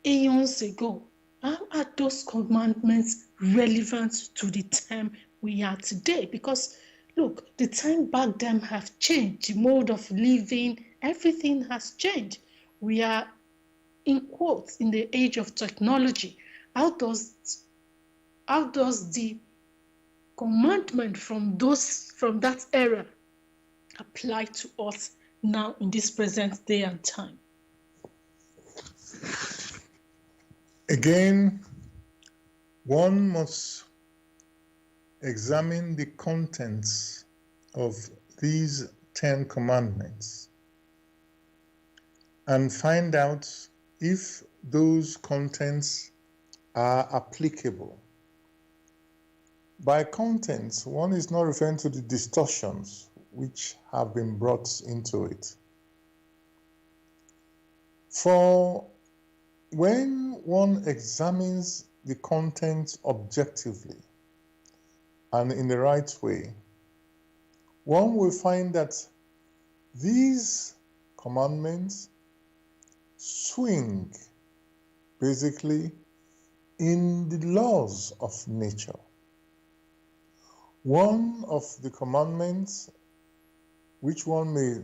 aeons ago. How are those commandments relevant to the time we are today? Because look, the time back then have changed. The mode of living, everything has changed. We are, in quotes, in the age of technology. How does the commandment from that era apply to us now in this present day and time? Again, one must examine the contents of these 10 commandments and find out if those contents are applicable. By contents, one is not referring to the distortions which have been brought into it. For when one examines the content objectively and in the right way, one will find that these commandments swing basically in the laws of nature, one of the commandments which one may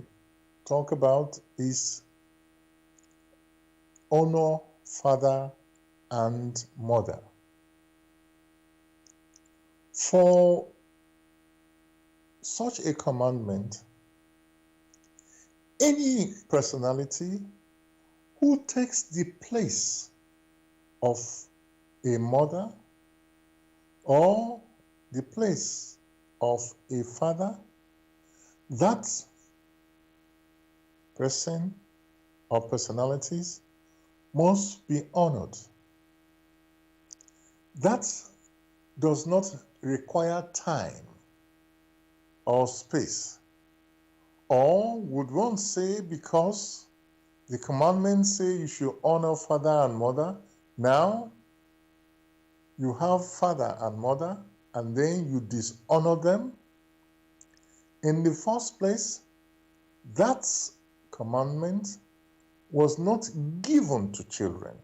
talk about is honor father and mother. For such a commandment, any personality who takes the place of a mother or the place of a father, that person or personalities must be honored. That does not require time or space. Or would one say because the commandments say you should honor father and mother, now you have father and mother and then you dishonor them? In the first place, that commandment was not given to children.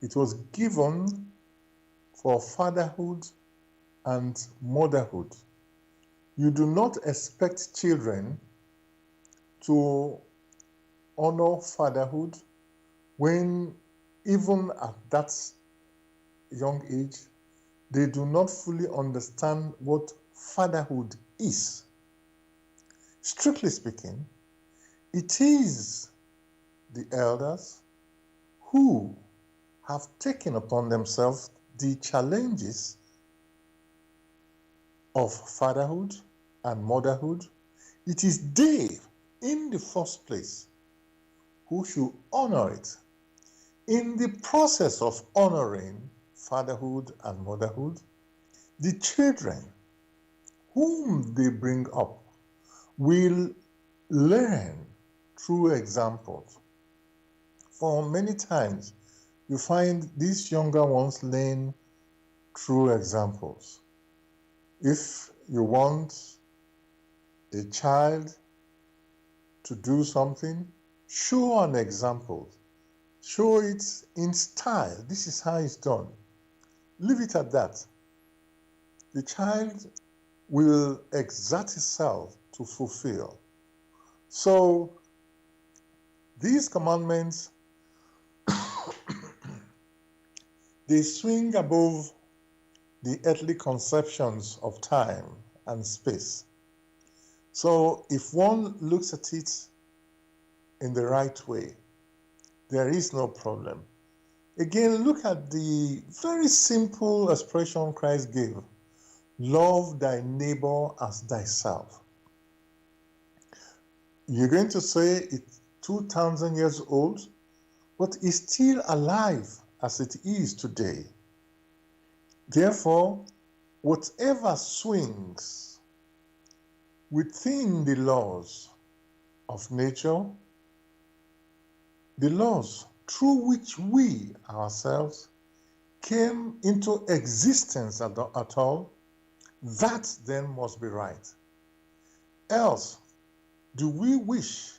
It was given for fatherhood and motherhood. You do not expect children to honor fatherhood when even at that young age, they do not fully understand what fatherhood is. Strictly speaking, it is the elders who have taken upon themselves the challenges of fatherhood and motherhood. It is they, in the first place, who should honor it. In the process of honoring fatherhood and motherhood, the children whom they bring up will learn through examples. For many times, you find these younger ones learn through examples. If you want a child to do something, show an example. Show it in style. This is how it's done. Leave it at that. The child will exert itself to fulfill. So, these commandments, they swing above the earthly conceptions of time and space. So if one looks at it in the right way, there is no problem. Again, look at the very simple expression Christ gave. Love thy neighbor as thyself. You're going to say it's 2,000 years old, but it's still alive as it is today. Therefore, whatever swings within the laws of nature, the laws through which we ourselves came into existence at all, that then must be right. Else, do we wish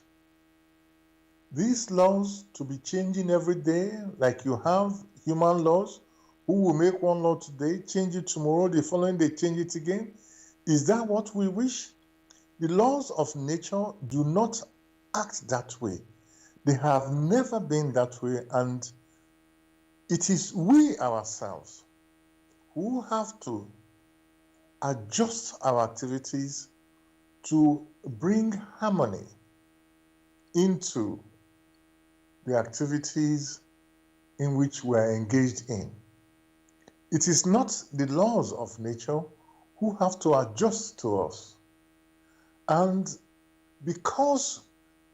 these laws to be changing every day, like you have human laws, who will make one law today, change it tomorrow, the following day change it again? Is that what we wish? The laws of nature do not act that way. They have never been that way, and it is we ourselves who have to adjust our activities to bring harmony into the activities in which we are engaged in. It is not the laws of nature who have to adjust to us. And because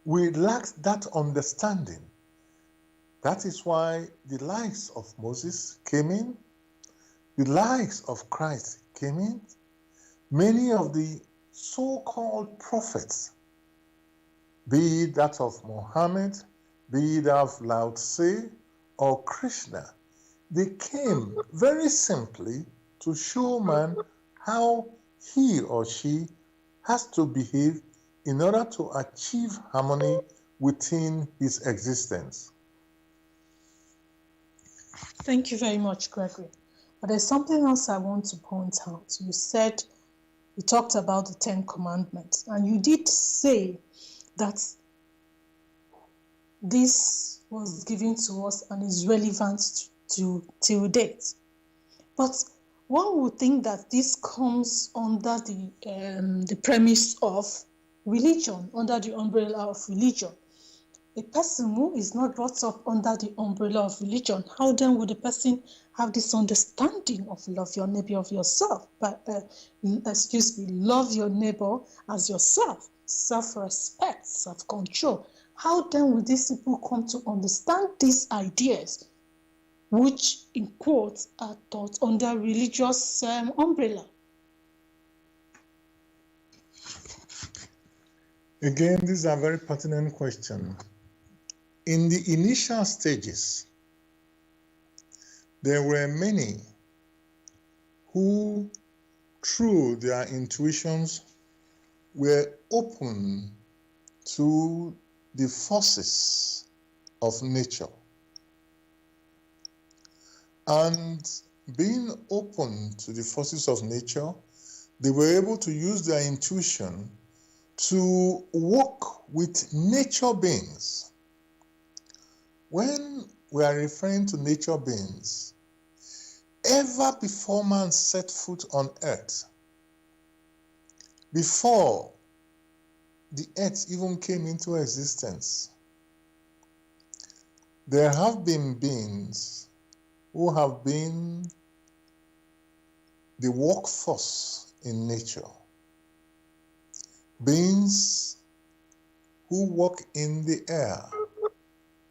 we lack that understanding, that is why the likes of Moses came in, the likes of Christ came in, many of the so-called prophets, be it that of Muhammad, be it that of Lao Tse or Krishna, they came very simply to show man how he or she has to behave in order to achieve harmony within his existence. Thank you very much, Gregory. But there's something else I want to point out. You talked about the 10 Commandments, and you did say that this was given to us and is relevant to till date. But one would think that this comes under the premise of religion, under the umbrella of religion. A person who is not brought up under the umbrella of religion, how then would a person have this understanding of love your neighbor of yourself? Love your neighbor as yourself, self-respect, self-control. How then would these people come to understand these ideas, which in quotes are taught under religious umbrella? Again, these are very pertinent questions. In the initial stages, there were many who, through their intuitions, were open to the forces of nature. And being open to the forces of nature, they were able to use their intuition to work with nature beings. When we are referring to nature beings, ever before man set foot on earth, before the earth even came into existence, there have been beings who have been the workforce in nature. Beings who walk in the air,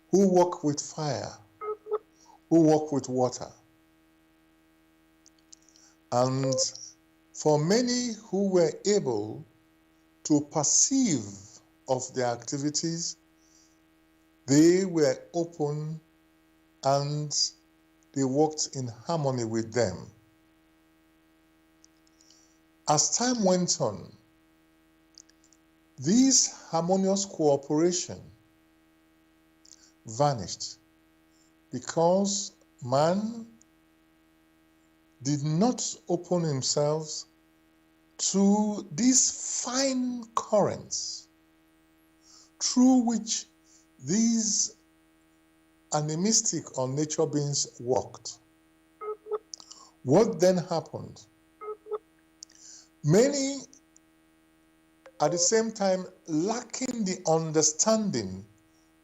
who walk with fire, who walk with water. And for many who were able to perceive of their activities, they were open and they worked in harmony with them. As time went on, this harmonious cooperation vanished because man did not open himself to these fine currents through which these animistic or nature beings walked. What then happened? Many, at the same time, lacking the understanding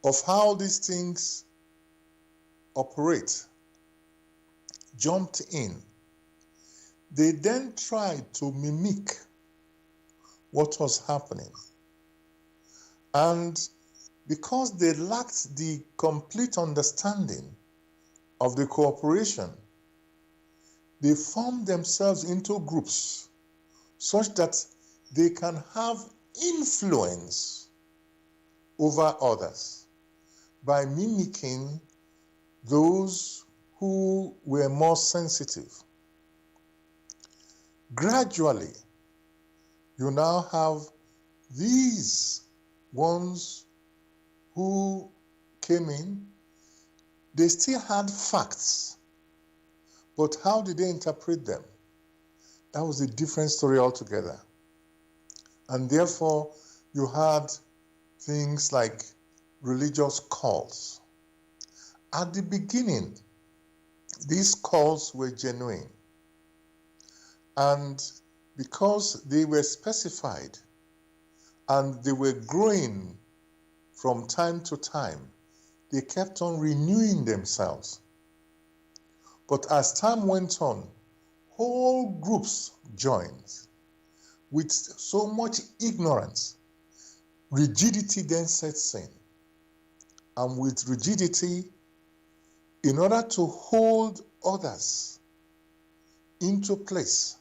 of how these things operate, jumped in. They then tried to mimic what was happening. And because they lacked the complete understanding of the cooperation, they formed themselves into groups such that they can have influence over others by mimicking those who were more sensitive. Gradually, you now have these ones who came in. They still had facts, but how did they interpret them? That was a different story altogether. And therefore, you had things like religious cults. At the beginning, these cults were genuine. And because they were specified and they were growing from time to time, they kept on renewing themselves. But as time went on, whole groups joined with so much ignorance. Rigidity then sets in. And with rigidity, in order to hold others into place,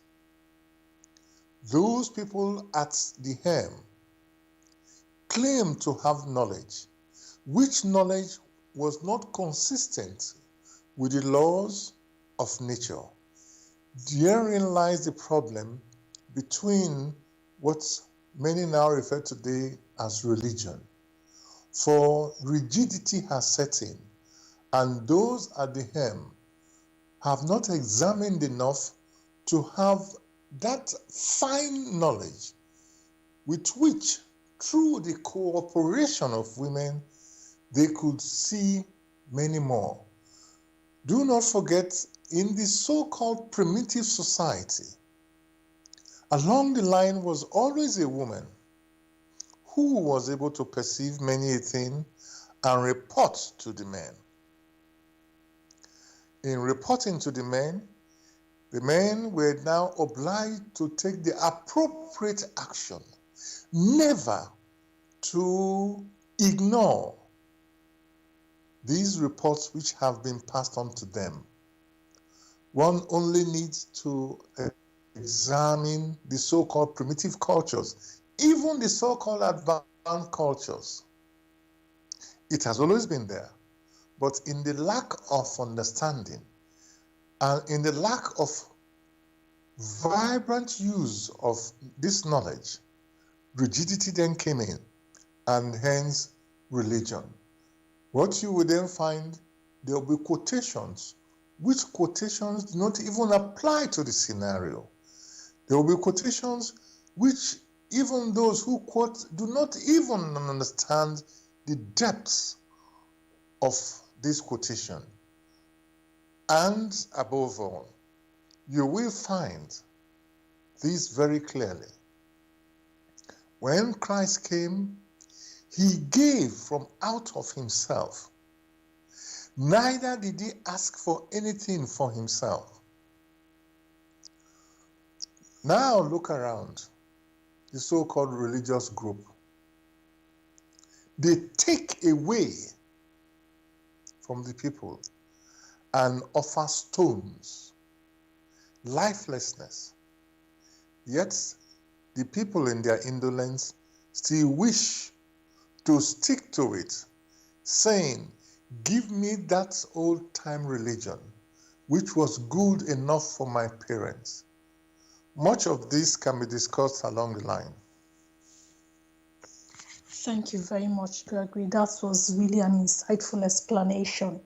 those people at the helm claimed to have knowledge, which knowledge was not consistent with the laws of nature. Therein lies the problem between what many now refer to today as religion. For rigidity has set in, and those at the helm have not examined enough to have that fine knowledge with which, through the cooperation of women, they could see many more. Do not forget, in the so-called primitive society, along the line was always a woman who was able to perceive many a thing and report to the men. In reporting to the men were now obliged to take the appropriate action, never to ignore these reports which have been passed on to them. One only needs to examine the so-called primitive cultures, even the so-called advanced cultures. It has always been there, but in the lack of understanding and in the lack of vibrant use of this knowledge, rigidity then came in, and hence religion. What you will then find, there will be quotations, which quotations do not even apply to the scenario. There will be quotations which even those who quote do not even understand the depths of this quotation. And above all, you will find this very clearly. When Christ came, he gave from out of himself. Neither did he ask for anything for himself. Now look around the so-called religious group. They take away from the people and offer stones, lifelessness. Yet the people in their indolence still wish to stick to it, saying, "Give me that old-time religion, which was good enough for my parents." Much of this can be discussed along the line. Thank you very much, Gregory. That was really an insightful explanation.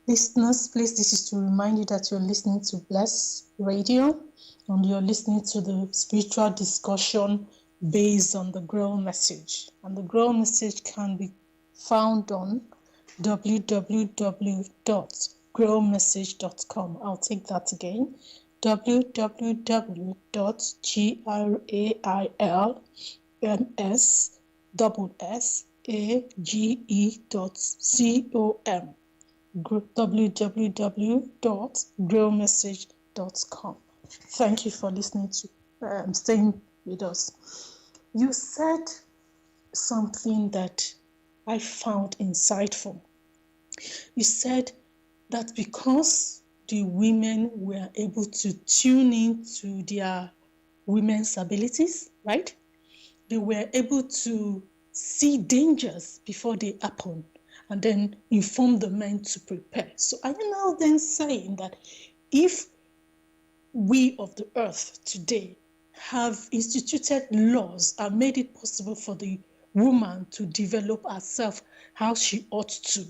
Listeners, please, this is to remind you that you're listening to Bless Radio, and you're listening to the spiritual discussion based on the Grail Message. And the Grail Message can be found on www.grailmessage.com. I'll take that again. www.grailmessage.com. www.grailmessage.com. Thank you for listening to staying with us. You said something that I found insightful. You said that because the women were able to tune in to their women's abilities, right? They were able to see dangers before they happen and then inform the men to prepare. So are you now then saying that if we of the earth today have instituted laws and made it possible for the woman to develop herself how she ought to,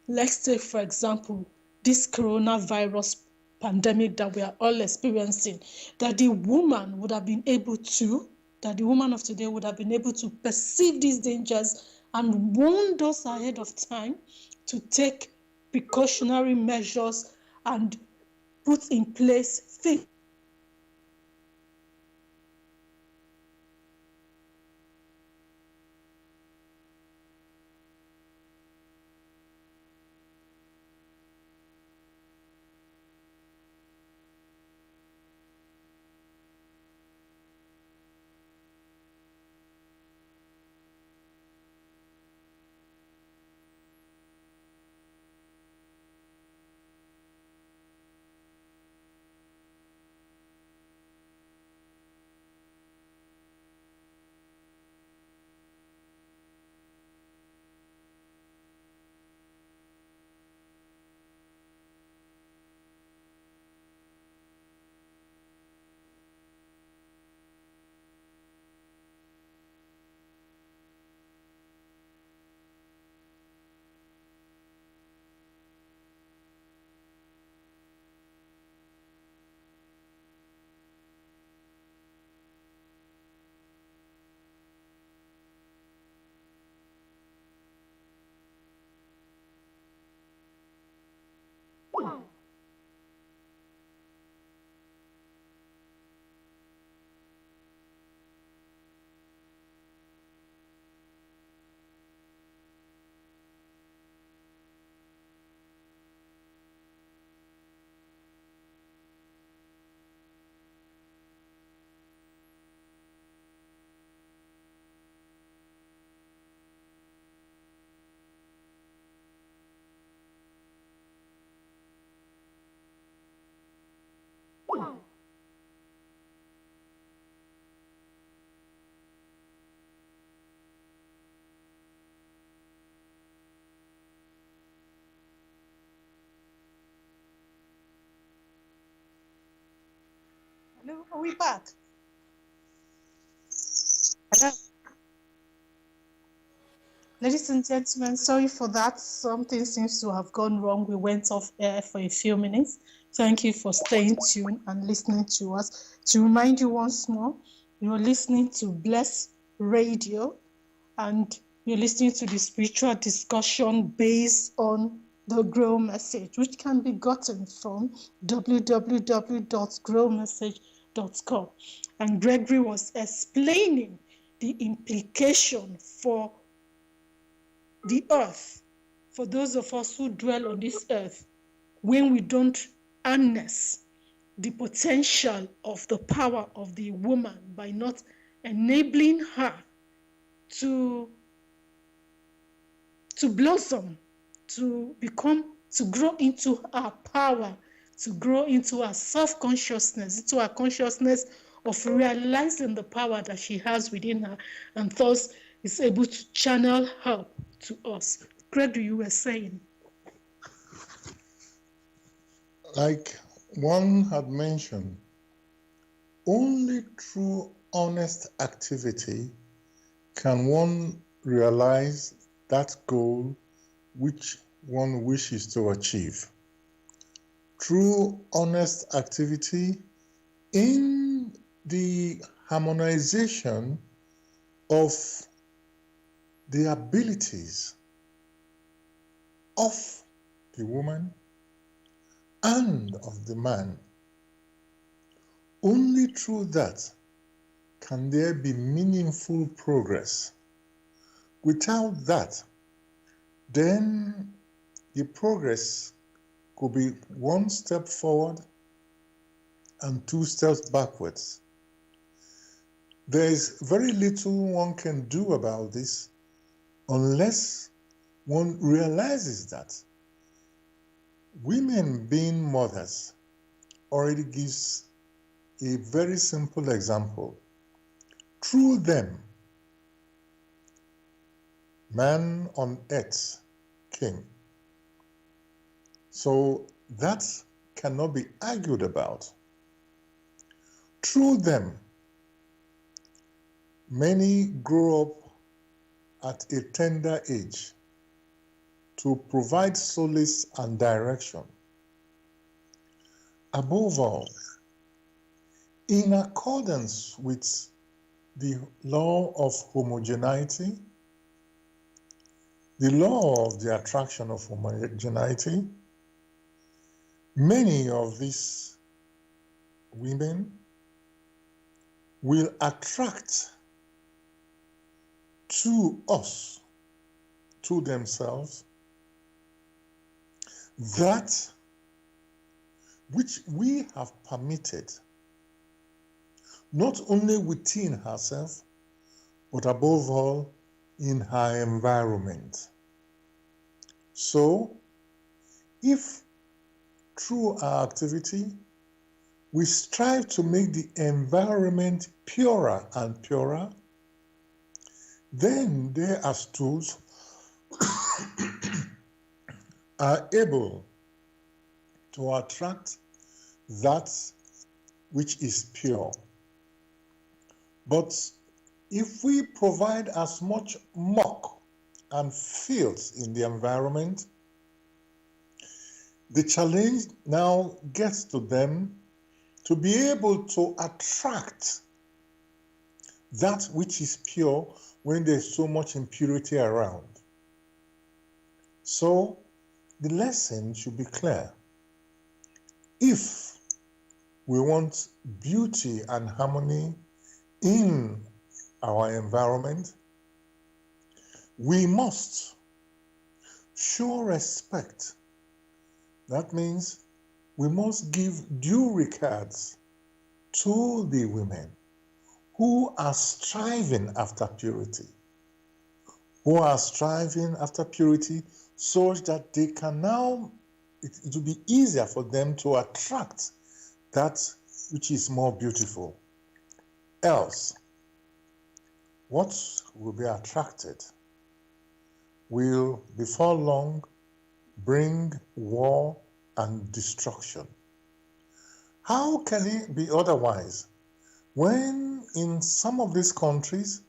let's take, for example, this coronavirus pandemic that we are all experiencing, that the woman would have been able to, that the woman of today would have been able to perceive these dangers and warn us ahead of time to take precautionary measures and put in place things Hello, are we back? Hello. Ladies and gentlemen, sorry for that. Something seems to have gone wrong. We went off air for a few minutes. Thank you for staying tuned and listening to us. To remind you once more, you're listening to Bless Radio, and you're listening to the spiritual discussion based on the Grail Message, which can be gotten from www.grailmessage.com. And Gregory was explaining the implication for the earth, for those of us who dwell on this earth, when we don't harness the potential of the power of the woman by not enabling her to blossom, to grow into her power, to grow into her self-consciousness, into her consciousness of realizing the power that she has within her, and thus is able to channel help to us. Gregory, you were saying. Like one had mentioned, only through honest activity can one realize that goal which one wishes to achieve. Through honest activity in the harmonization of the abilities of the woman and of the man. Only through that can there be meaningful progress. Without that, then the progress could be one step forward and two steps backwards. There is very little one can do about this unless one realizes that women being mothers already gives a very simple example. Through them, man on earth came. So that cannot be argued about. Through them, many grow up at a tender age to provide solace and direction. Above all, in accordance with the law of homogeneity, the law of the attraction of homogeneity, many of these women will attract to us, to themselves, that which we have permitted, not only within herself, but above all in her environment. So, if through our activity we strive to make the environment purer and purer, then they as tools are able to attract that which is pure. But if we provide as much muck and filth in the environment, the challenge now gets to them to be able to attract that which is pure when there's so much impurity around. So the lesson should be clear. If we want beauty and harmony in our environment, we must show respect. That means we must give due regards to the women who are striving after purity, such that they can now, it will be easier for them to attract that which is more beautiful. Else, what will be attracted will before long bring war and destruction. How can it be otherwise when in some of these countries,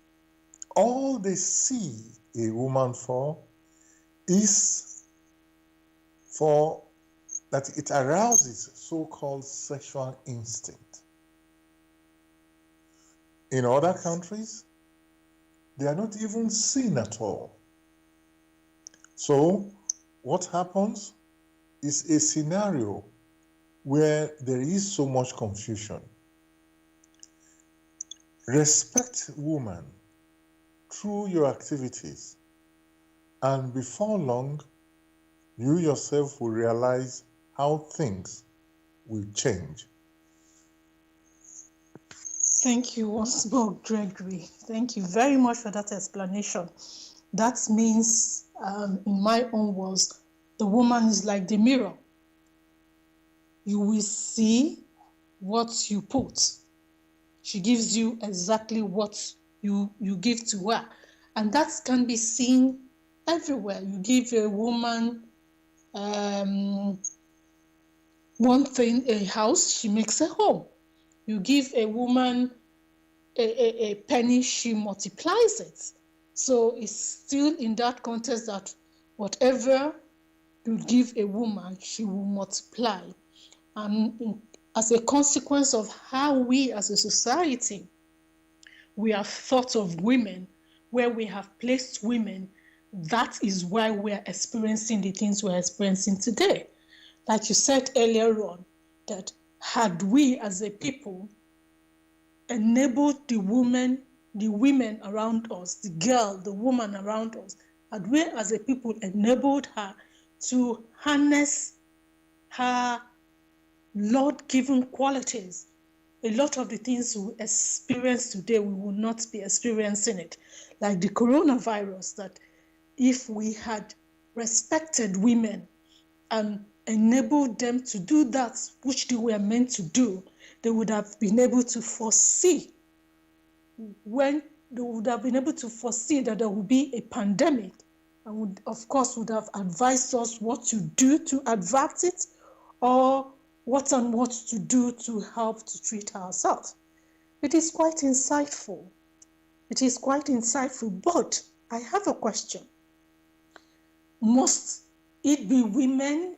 all they see a woman for is for that it arouses so-called sexual instinct. In other countries, they are not even seen at all. So what happens is a scenario where there is so much confusion. Respect woman through your activities, and before long, you yourself will realize how things will change. Thank you once more, Gregory. Thank you very much for that explanation. That means, in my own words, the woman is like the mirror. You will see what you put. She gives you exactly what you give to her. And that can be seen everywhere. You give a woman one thing, a house, she makes a home. You give a woman a penny, she multiplies it. So it's still in that context that whatever you give a woman, she will multiply. And as a consequence of how we as a society, we have thought of women, where we have placed women, that is why we are experiencing the things we're experiencing today. Like you said earlier on, that had we as a people enabled the women around us, the girl, the woman around us, had we as a people enabled her to harness her Lord-given qualities, a lot of the things we experience today, we will not be experiencing it. Like the coronavirus, that if we had respected women and enabled them to do that which they were meant to do, they would have been able to foresee that there would be a pandemic, and would, of course, would have advised us what to do to avert it, or what to do to help to treat ourselves. It is quite insightful. But I have a question. Must it be women?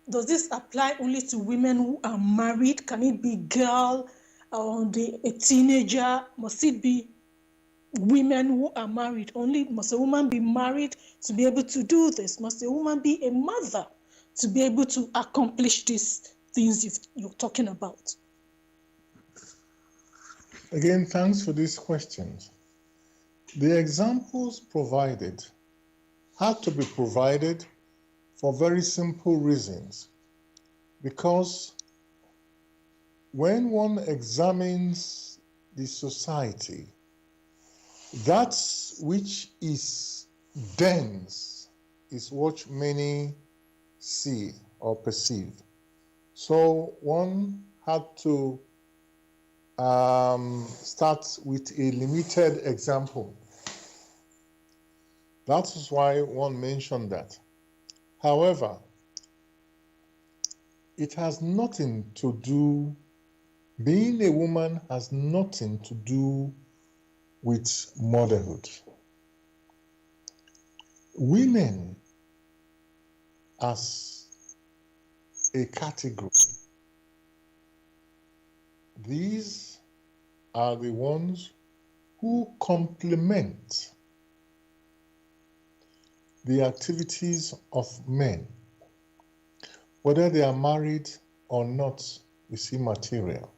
Does this apply only to women who are married? Can it be girl or a teenager? Must it be women who are married only? Must a woman be married to be able to do this? Must a woman be a mother to be able to accomplish these things you're talking about? Again, thanks for these questions. The examples provided had to be provided for very simple reasons, because when one examines the society, that which is dense is what many see or perceive. So one had to start with a limited example. That is why one mentioned that. However, it has nothing to do, being a woman has nothing to do with motherhood. Women as a category, these are the ones who complement the activities of men. Whether they are married or not is immaterial.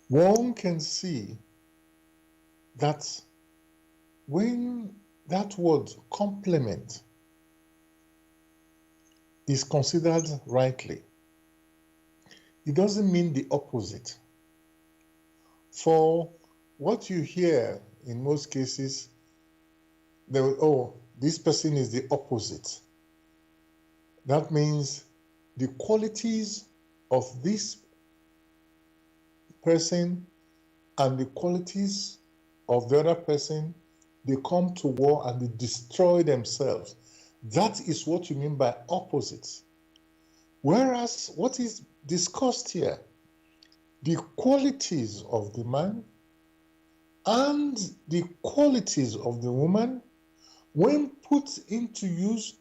One can see that when that word complement is considered rightly, it doesn't mean the opposite. For what you hear in most cases, this person is the opposite. That means the qualities of this person and the qualities of the other person, they come to war and they destroy themselves. That is what you mean by opposites. Whereas what is discussed here, the qualities of the man and the qualities of the woman, when put into use,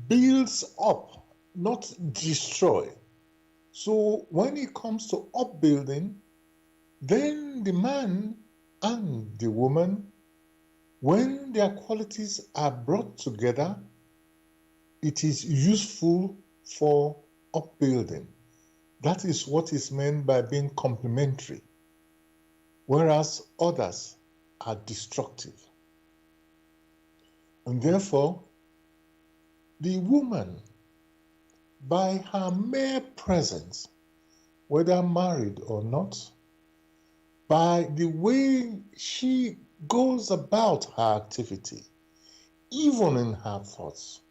builds up, not destroy. So when it comes to upbuilding, then the man and the woman, when their qualities are brought together, it is useful for upbuilding. That is what is meant by being complementary, whereas others are destructive. And therefore, the woman, by her mere presence, whether married or not, by the way she goes about her activity, even in her thoughts,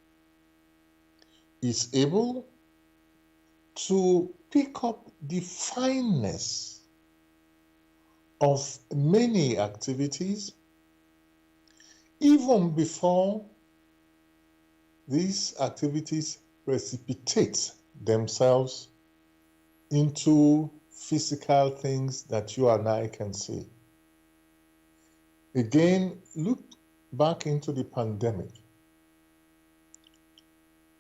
is able to pick up the fineness of many activities even before these activities precipitate themselves into physical things that you and I can see. Again, look back into the pandemic.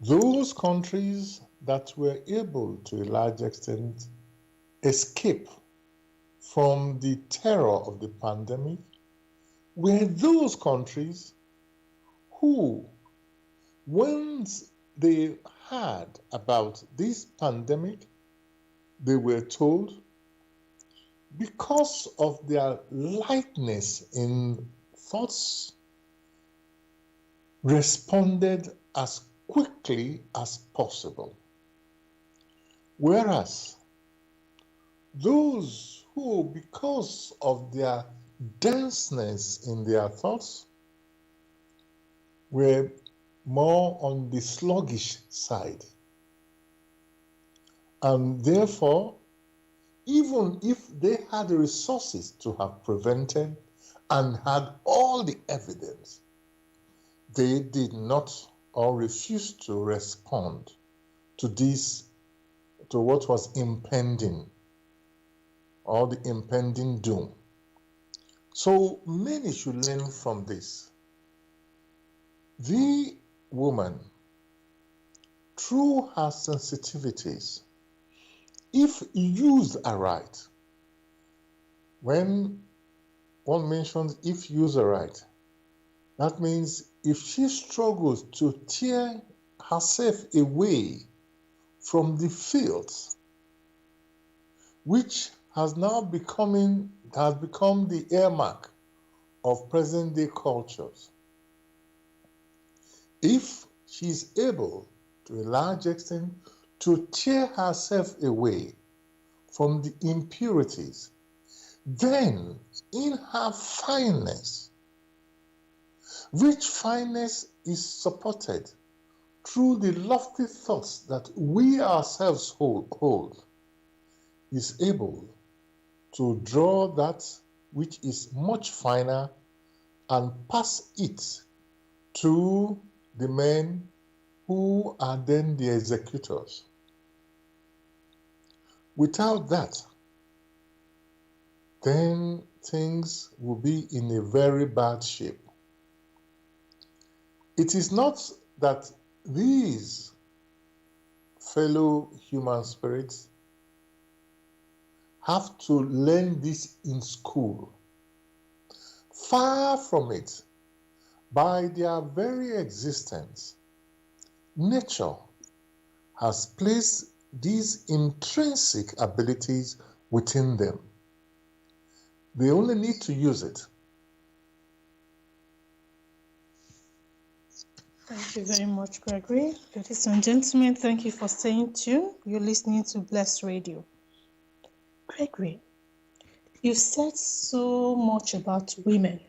Those countries that were able to a large extent escape from the terror of the pandemic were those countries who, once they heard about this pandemic, they were told, because of their lightness in thoughts, responded as quickly as possible. Whereas those who, because of their denseness in their thoughts, were more on the sluggish side. And therefore, even if they had the resources to have prevented and had all the evidence, they did not or refused to respond to this, to what was impending, or the impending doom. So many should learn from this. The woman, through her sensitivities, if used aright, when one mentions if used aright, that means if she struggles to tear herself away from the fields, which has now become the earmark of present-day cultures, if she is able, to a large extent, to tear herself away from the impurities, then in her fineness, which fineness is supported through the lofty thoughts that we ourselves hold, is able to draw that which is much finer and pass it to the men who are then the executors. Without that, then things will be in a very bad shape. It is not that these fellow human spirits have to learn this in school. Far from it. By their very existence, nature has placed these intrinsic abilities within them. They only need to use it. Thank you very much, Gregory. Ladies and gentlemen, thank you for staying tuned. You're listening to Blessed Radio. Gregory, you've said so much about women,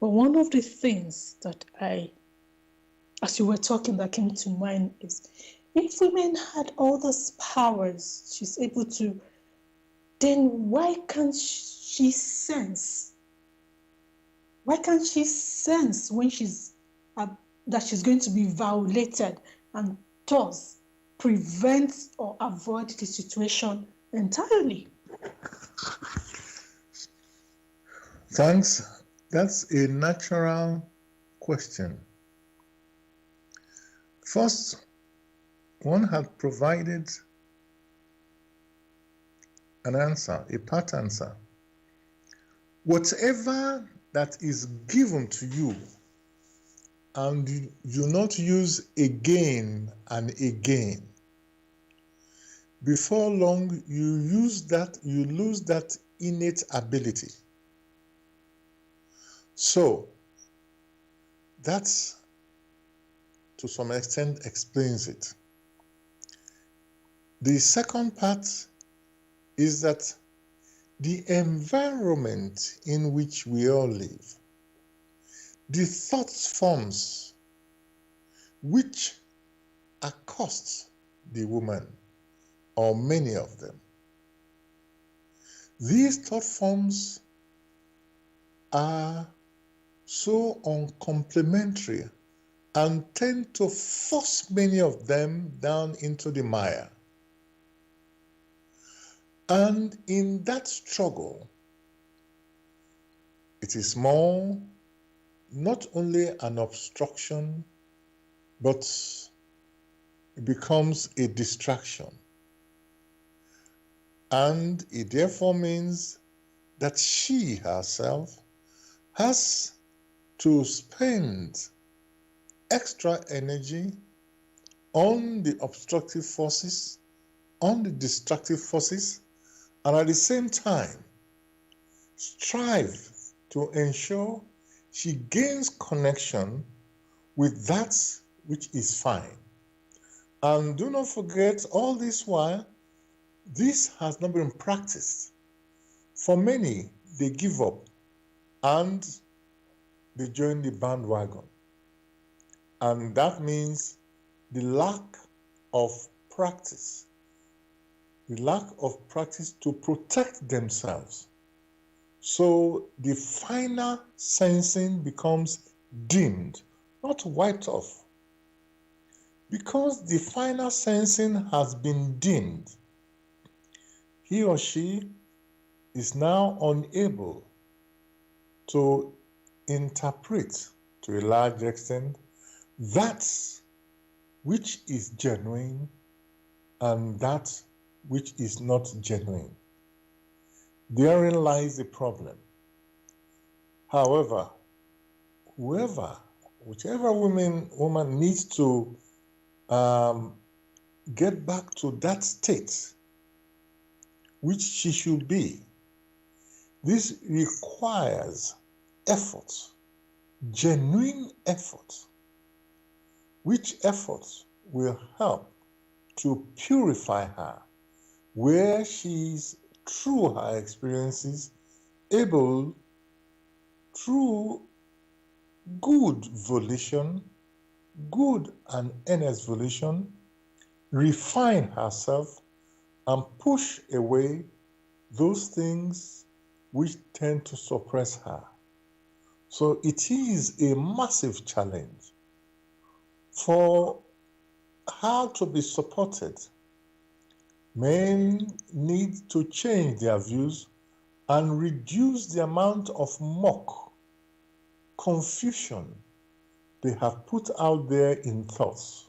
but one of the things that as you were talking, that came to mind is, if women had all those powers she's able to, then why can't she sense? Why can't she sense when she's that she's going to be violated, and thus prevent or avoid the situation entirely? Thanks. That's a natural question. First, one had provided an answer, a part answer. Whatever that is given to you and you do not use again and again, before long you lose that innate ability. So that to some extent explains it. The second part is that the environment in which we all live, the thought forms which accost the woman, or many of them, these thought forms are so uncomplimentary and tend to force many of them down into the mire. And in that struggle, it is more not only an obstruction, but it becomes a distraction. And it therefore means that she herself has to spend extra energy on the obstructive forces, on the destructive forces, and at the same time strive to ensure she gains connection with that which is fine. And do not forget, all this while, this has not been practiced. For many, they give up and they join the bandwagon. And that means the lack of practice, to protect themselves. So the finer sensing becomes dimmed, not wiped off. Because the finer sensing has been dimmed, he or she is now unable to interpret, to a large extent, that which is genuine and that which is not genuine. Therein lies the problem. However, whichever woman needs to get back to that state which she should be, this requires effort, genuine effort, which effort will help to purify her, where she is, through her experiences, able, through good volition, good and earnest volition, refine herself and push away those things which tend to suppress her. So it is a massive challenge for her to be supported. Men need to change their views and reduce the amount of mock, confusion they have put out there in thoughts.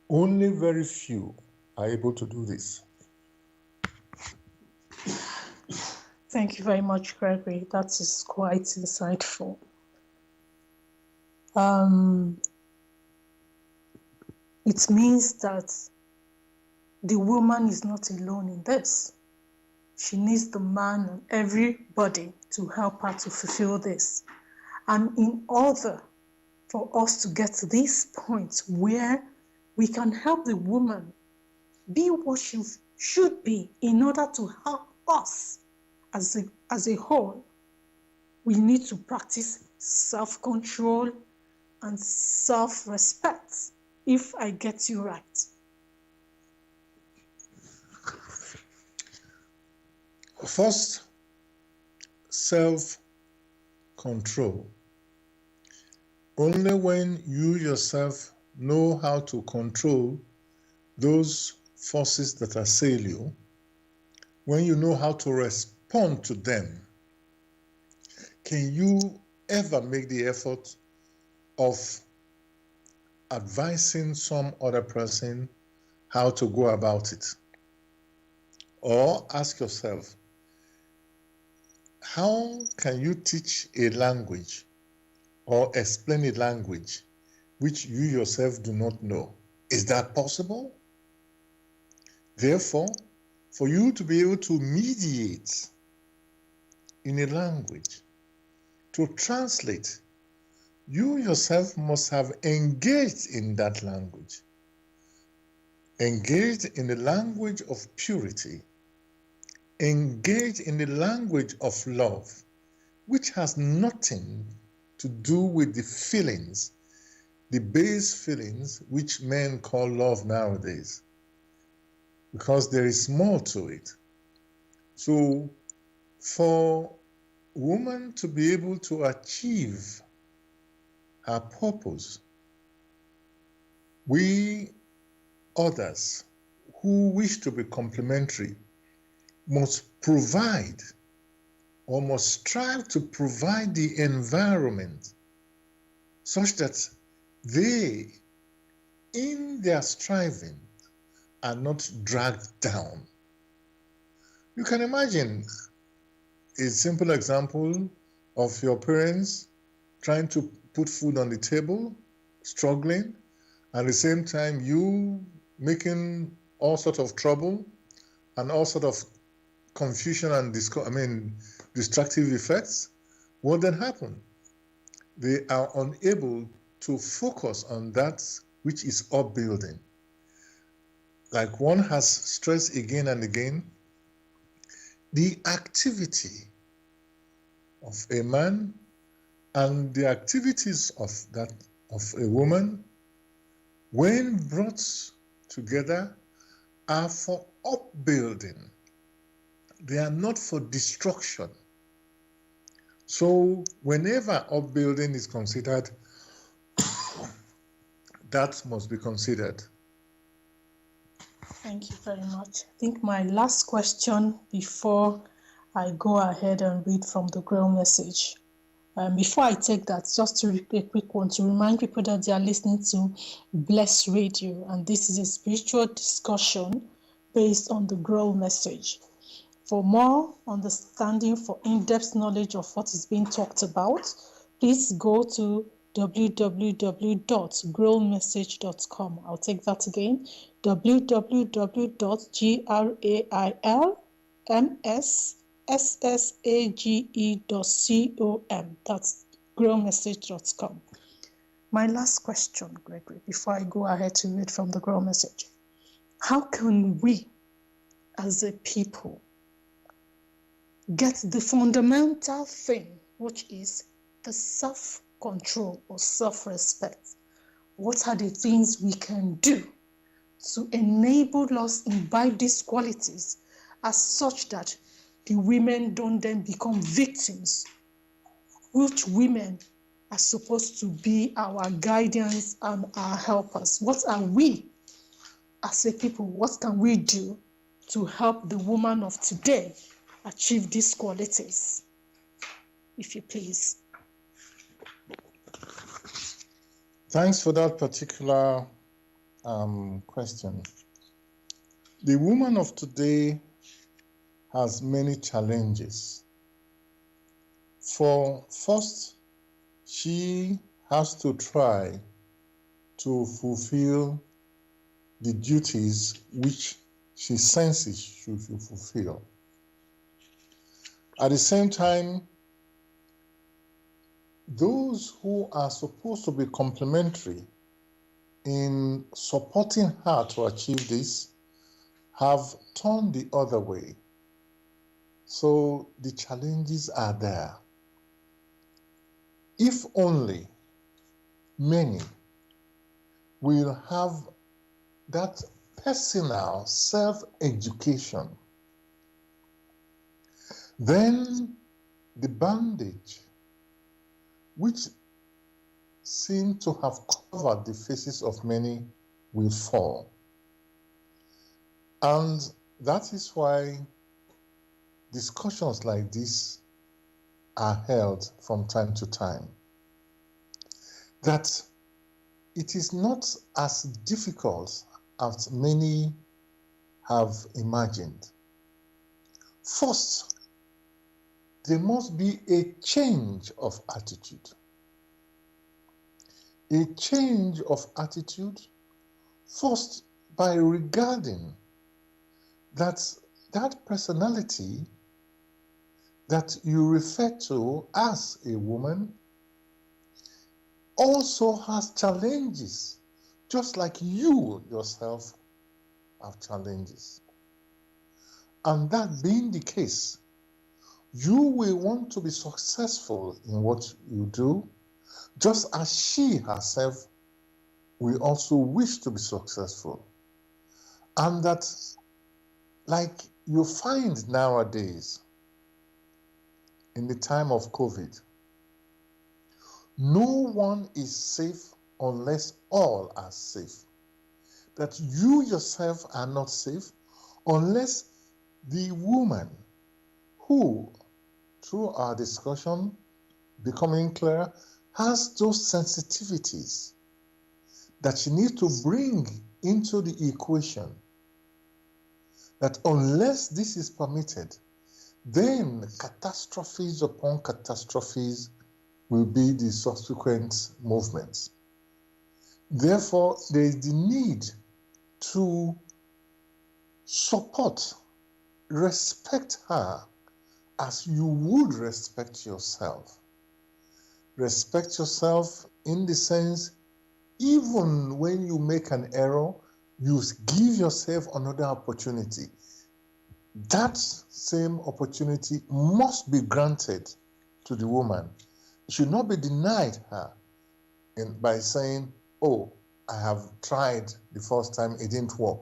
Only very few are able to do this. Thank you very much, Gregory. That is quite insightful. It means that the woman is not alone in this. She needs the man and everybody to help her to fulfill this. And in order for us to get to this point where we can help the woman be what she should be in order to help us as a whole, we need to practice self-control and self-respect, if I get you right. First, self-control. Only when you yourself know how to control, those forces that assail you, when you know how to respond to them, can you ever make the effort of advising some other person how to go about it? Or ask yourself, how can you teach a language or explain a language which you yourself do not know? Is that possible? Therefore, for you to be able to mediate in a language, to translate, you yourself must have engaged in that language, engaged in the language of purity, engaged in the language of love, which has nothing to do with the feelings, the base feelings which men call love nowadays, because there is more to it. So for woman to be able to achieve her purpose, we others who wish to be complementary must provide or must strive to provide the environment such that they, in their striving, are not dragged down. You can imagine a simple example of your parents trying to put food on the table, struggling, at the same time you making all sorts of trouble and all sorts of confusion and destructive effects. What then happen? They are unable to focus on that which is upbuilding. Like one has stressed again and again, the activity of a man and the activities of a woman, when brought together, are for upbuilding. They are not for destruction. So whenever upbuilding is considered, that must be considered. Thank you very much. I think my last question before I go ahead and read from the Grail Message. Before I take that, just to a quick one to remind people that they are listening to Bless Radio, and this is a spiritual discussion based on the Grail Message. For more understanding, for in-depth knowledge of what is being talked about, please go to www.grailmessage.com. I'll take that again, www.grailmessage.com. That's grailmessage.com. My last question, Gregory, before I go ahead to read from the Grail Message. How can we, as a people, get the fundamental thing, which is the self-control or self-respect? What are the things we can do to enable us imbibe these qualities as such that the women don't then become victims, which women are supposed to be our guidance and our helpers? What are we, as a people, what can we do to help the woman of today achieve these qualities? If you please. Thanks for that particular question. The woman of today has many challenges. For first, she has to try to fulfill the duties which she senses she should fulfill. At the same time, those who are supposed to be complementary in supporting her to achieve this have turned the other way. So the challenges are there. If only many will have that personal self-education, then the bandage which seem to have covered the faces of many will fall. And that is why discussions like this are held from time to time. That it is not as difficult as many have imagined. First, there must be a change of attitude. A change of attitude, first by regarding that personality that you refer to as a woman also has challenges, just like you yourself have challenges. And that being the case, you will want to be successful in what you do, just as she herself will also wish to be successful. And that, like you find nowadays, in the time of COVID, no one is safe unless all are safe. That you yourself are not safe unless the woman who, through our discussion, becoming clear, has those sensitivities that she needs to bring into the equation. That unless this is permitted, then catastrophes upon catastrophes will be the subsequent movements. Therefore, there is the need to support, respect her as you would respect yourself. Respect yourself in the sense, even when you make an error, you give yourself another opportunity. That same opportunity must be granted to the woman. It should not be denied her by saying, oh, I have tried the first time, it didn't work.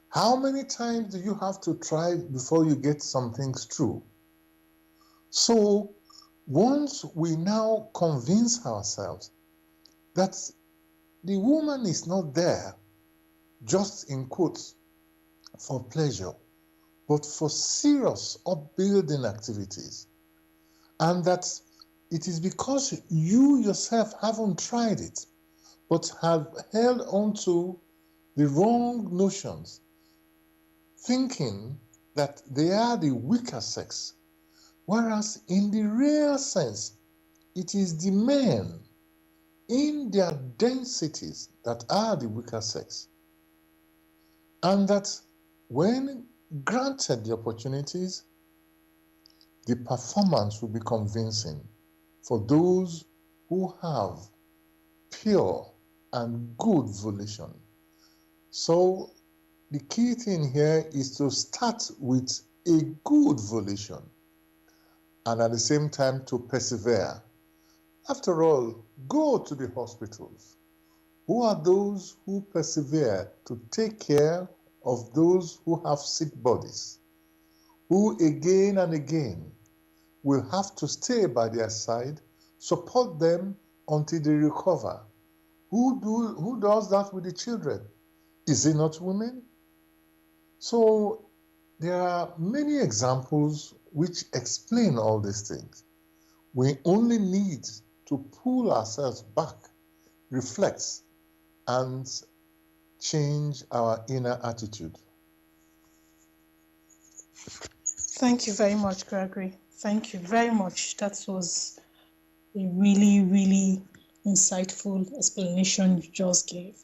How many times do you have to try before you get some things through? So once we now convince ourselves that the woman is not there just in quotes for pleasure, but for serious upbuilding activities, and that it is because you yourself haven't tried it, but have held on to the wrong notions, thinking that they are the weaker sex, whereas in the real sense, it is the men in their densities that are the weaker sex. And that when granted the opportunities, the performance will be convincing for those who have pure and good volition. So the key thing here is to start with a good volition and at the same time to persevere. After all, go to the hospitals. Who are those who persevere to take care of those who have sick bodies, who again and again will have to stay by their side, support them until they recover? Who does that with the children? Is it not women? So there are many examples which explain all these things. We only need to pull ourselves back, reflect, and change our inner attitude. Thank you very much, Gregory. Thank you very much. That was a really, really insightful explanation you just gave.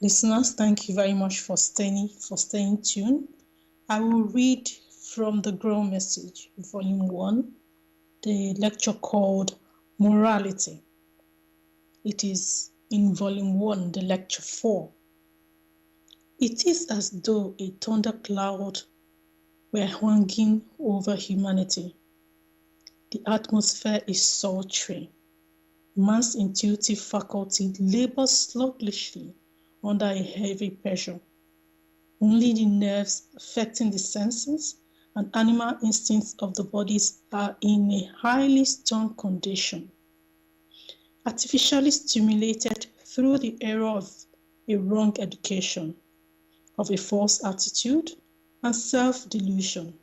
Listeners, thank you very much for staying tuned. I will read from the Grail Message, Volume 1, the lecture called Morality. It is in Volume 1, the lecture 4. It is as though a thundercloud were hanging over humanity. The atmosphere is sultry. Man's intuitive faculty labors sluggishly under a heavy pressure. Only the nerves affecting the senses and animal instincts of the bodies are in a highly strung condition. Artificially stimulated through the error of a wrong education, of a false attitude and self-delusion.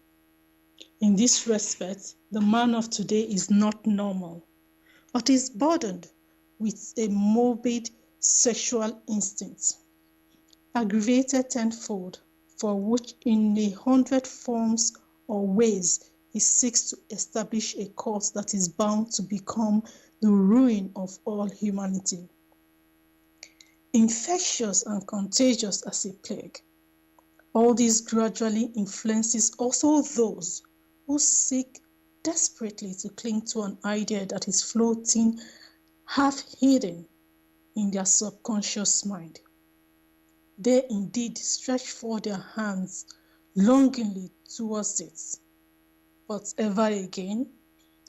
In this respect, the man of today is not normal, but is burdened with a morbid sexual instinct, aggravated tenfold, for which in 100 forms or ways he seeks to establish a cause that is bound to become the ruin of all humanity. Infectious and contagious as a plague, all this gradually influences also those who seek desperately to cling to an idea that is floating half hidden in their subconscious mind. They indeed stretch forth their hands longingly towards it, but ever again,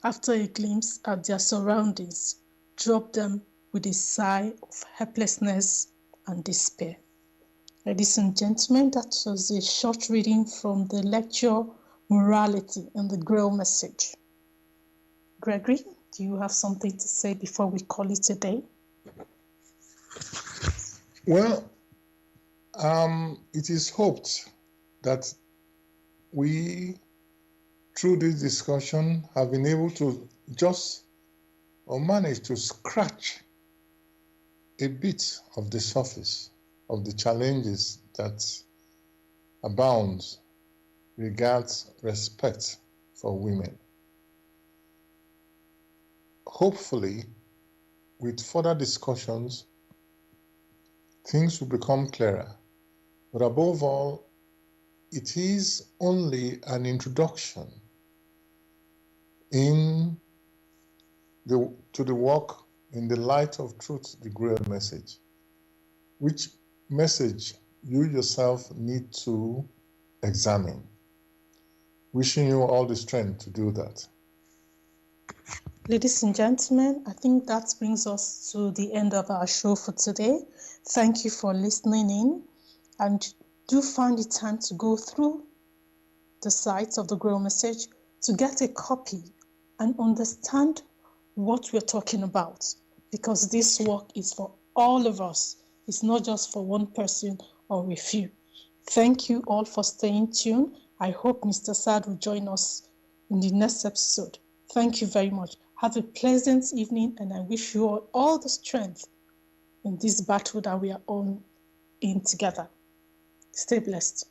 after a glimpse at their surroundings, drop them with a sigh of helplessness and despair. Ladies and gentlemen, that was a short reading from the lecture Morality in the Grail Message. Gregory, do you have something to say before we call it a day? Well, it is hoped that we, through this discussion, have been able to manage to scratch a bit of the surface of the challenges that abound regards respect for women. Hopefully, with further discussions, things will become clearer. But above all, it is only an introduction to the work in the light of truth, the Grail Message, which message you yourself need to examine. Wishing you all the strength to do that. Ladies and gentlemen, I think that brings us to the end of our show for today. Thank you for listening in, and do find the time to go through the sites of the Grail Message to get a copy and understand what we're talking about, because this work is for all of us. It's not just for one person or a few. Thank you all for staying tuned. I hope Mr. Sad will join us in the next episode. Thank you very much. Have a pleasant evening, and I wish you all the strength in this battle that we are all in together. Stay blessed.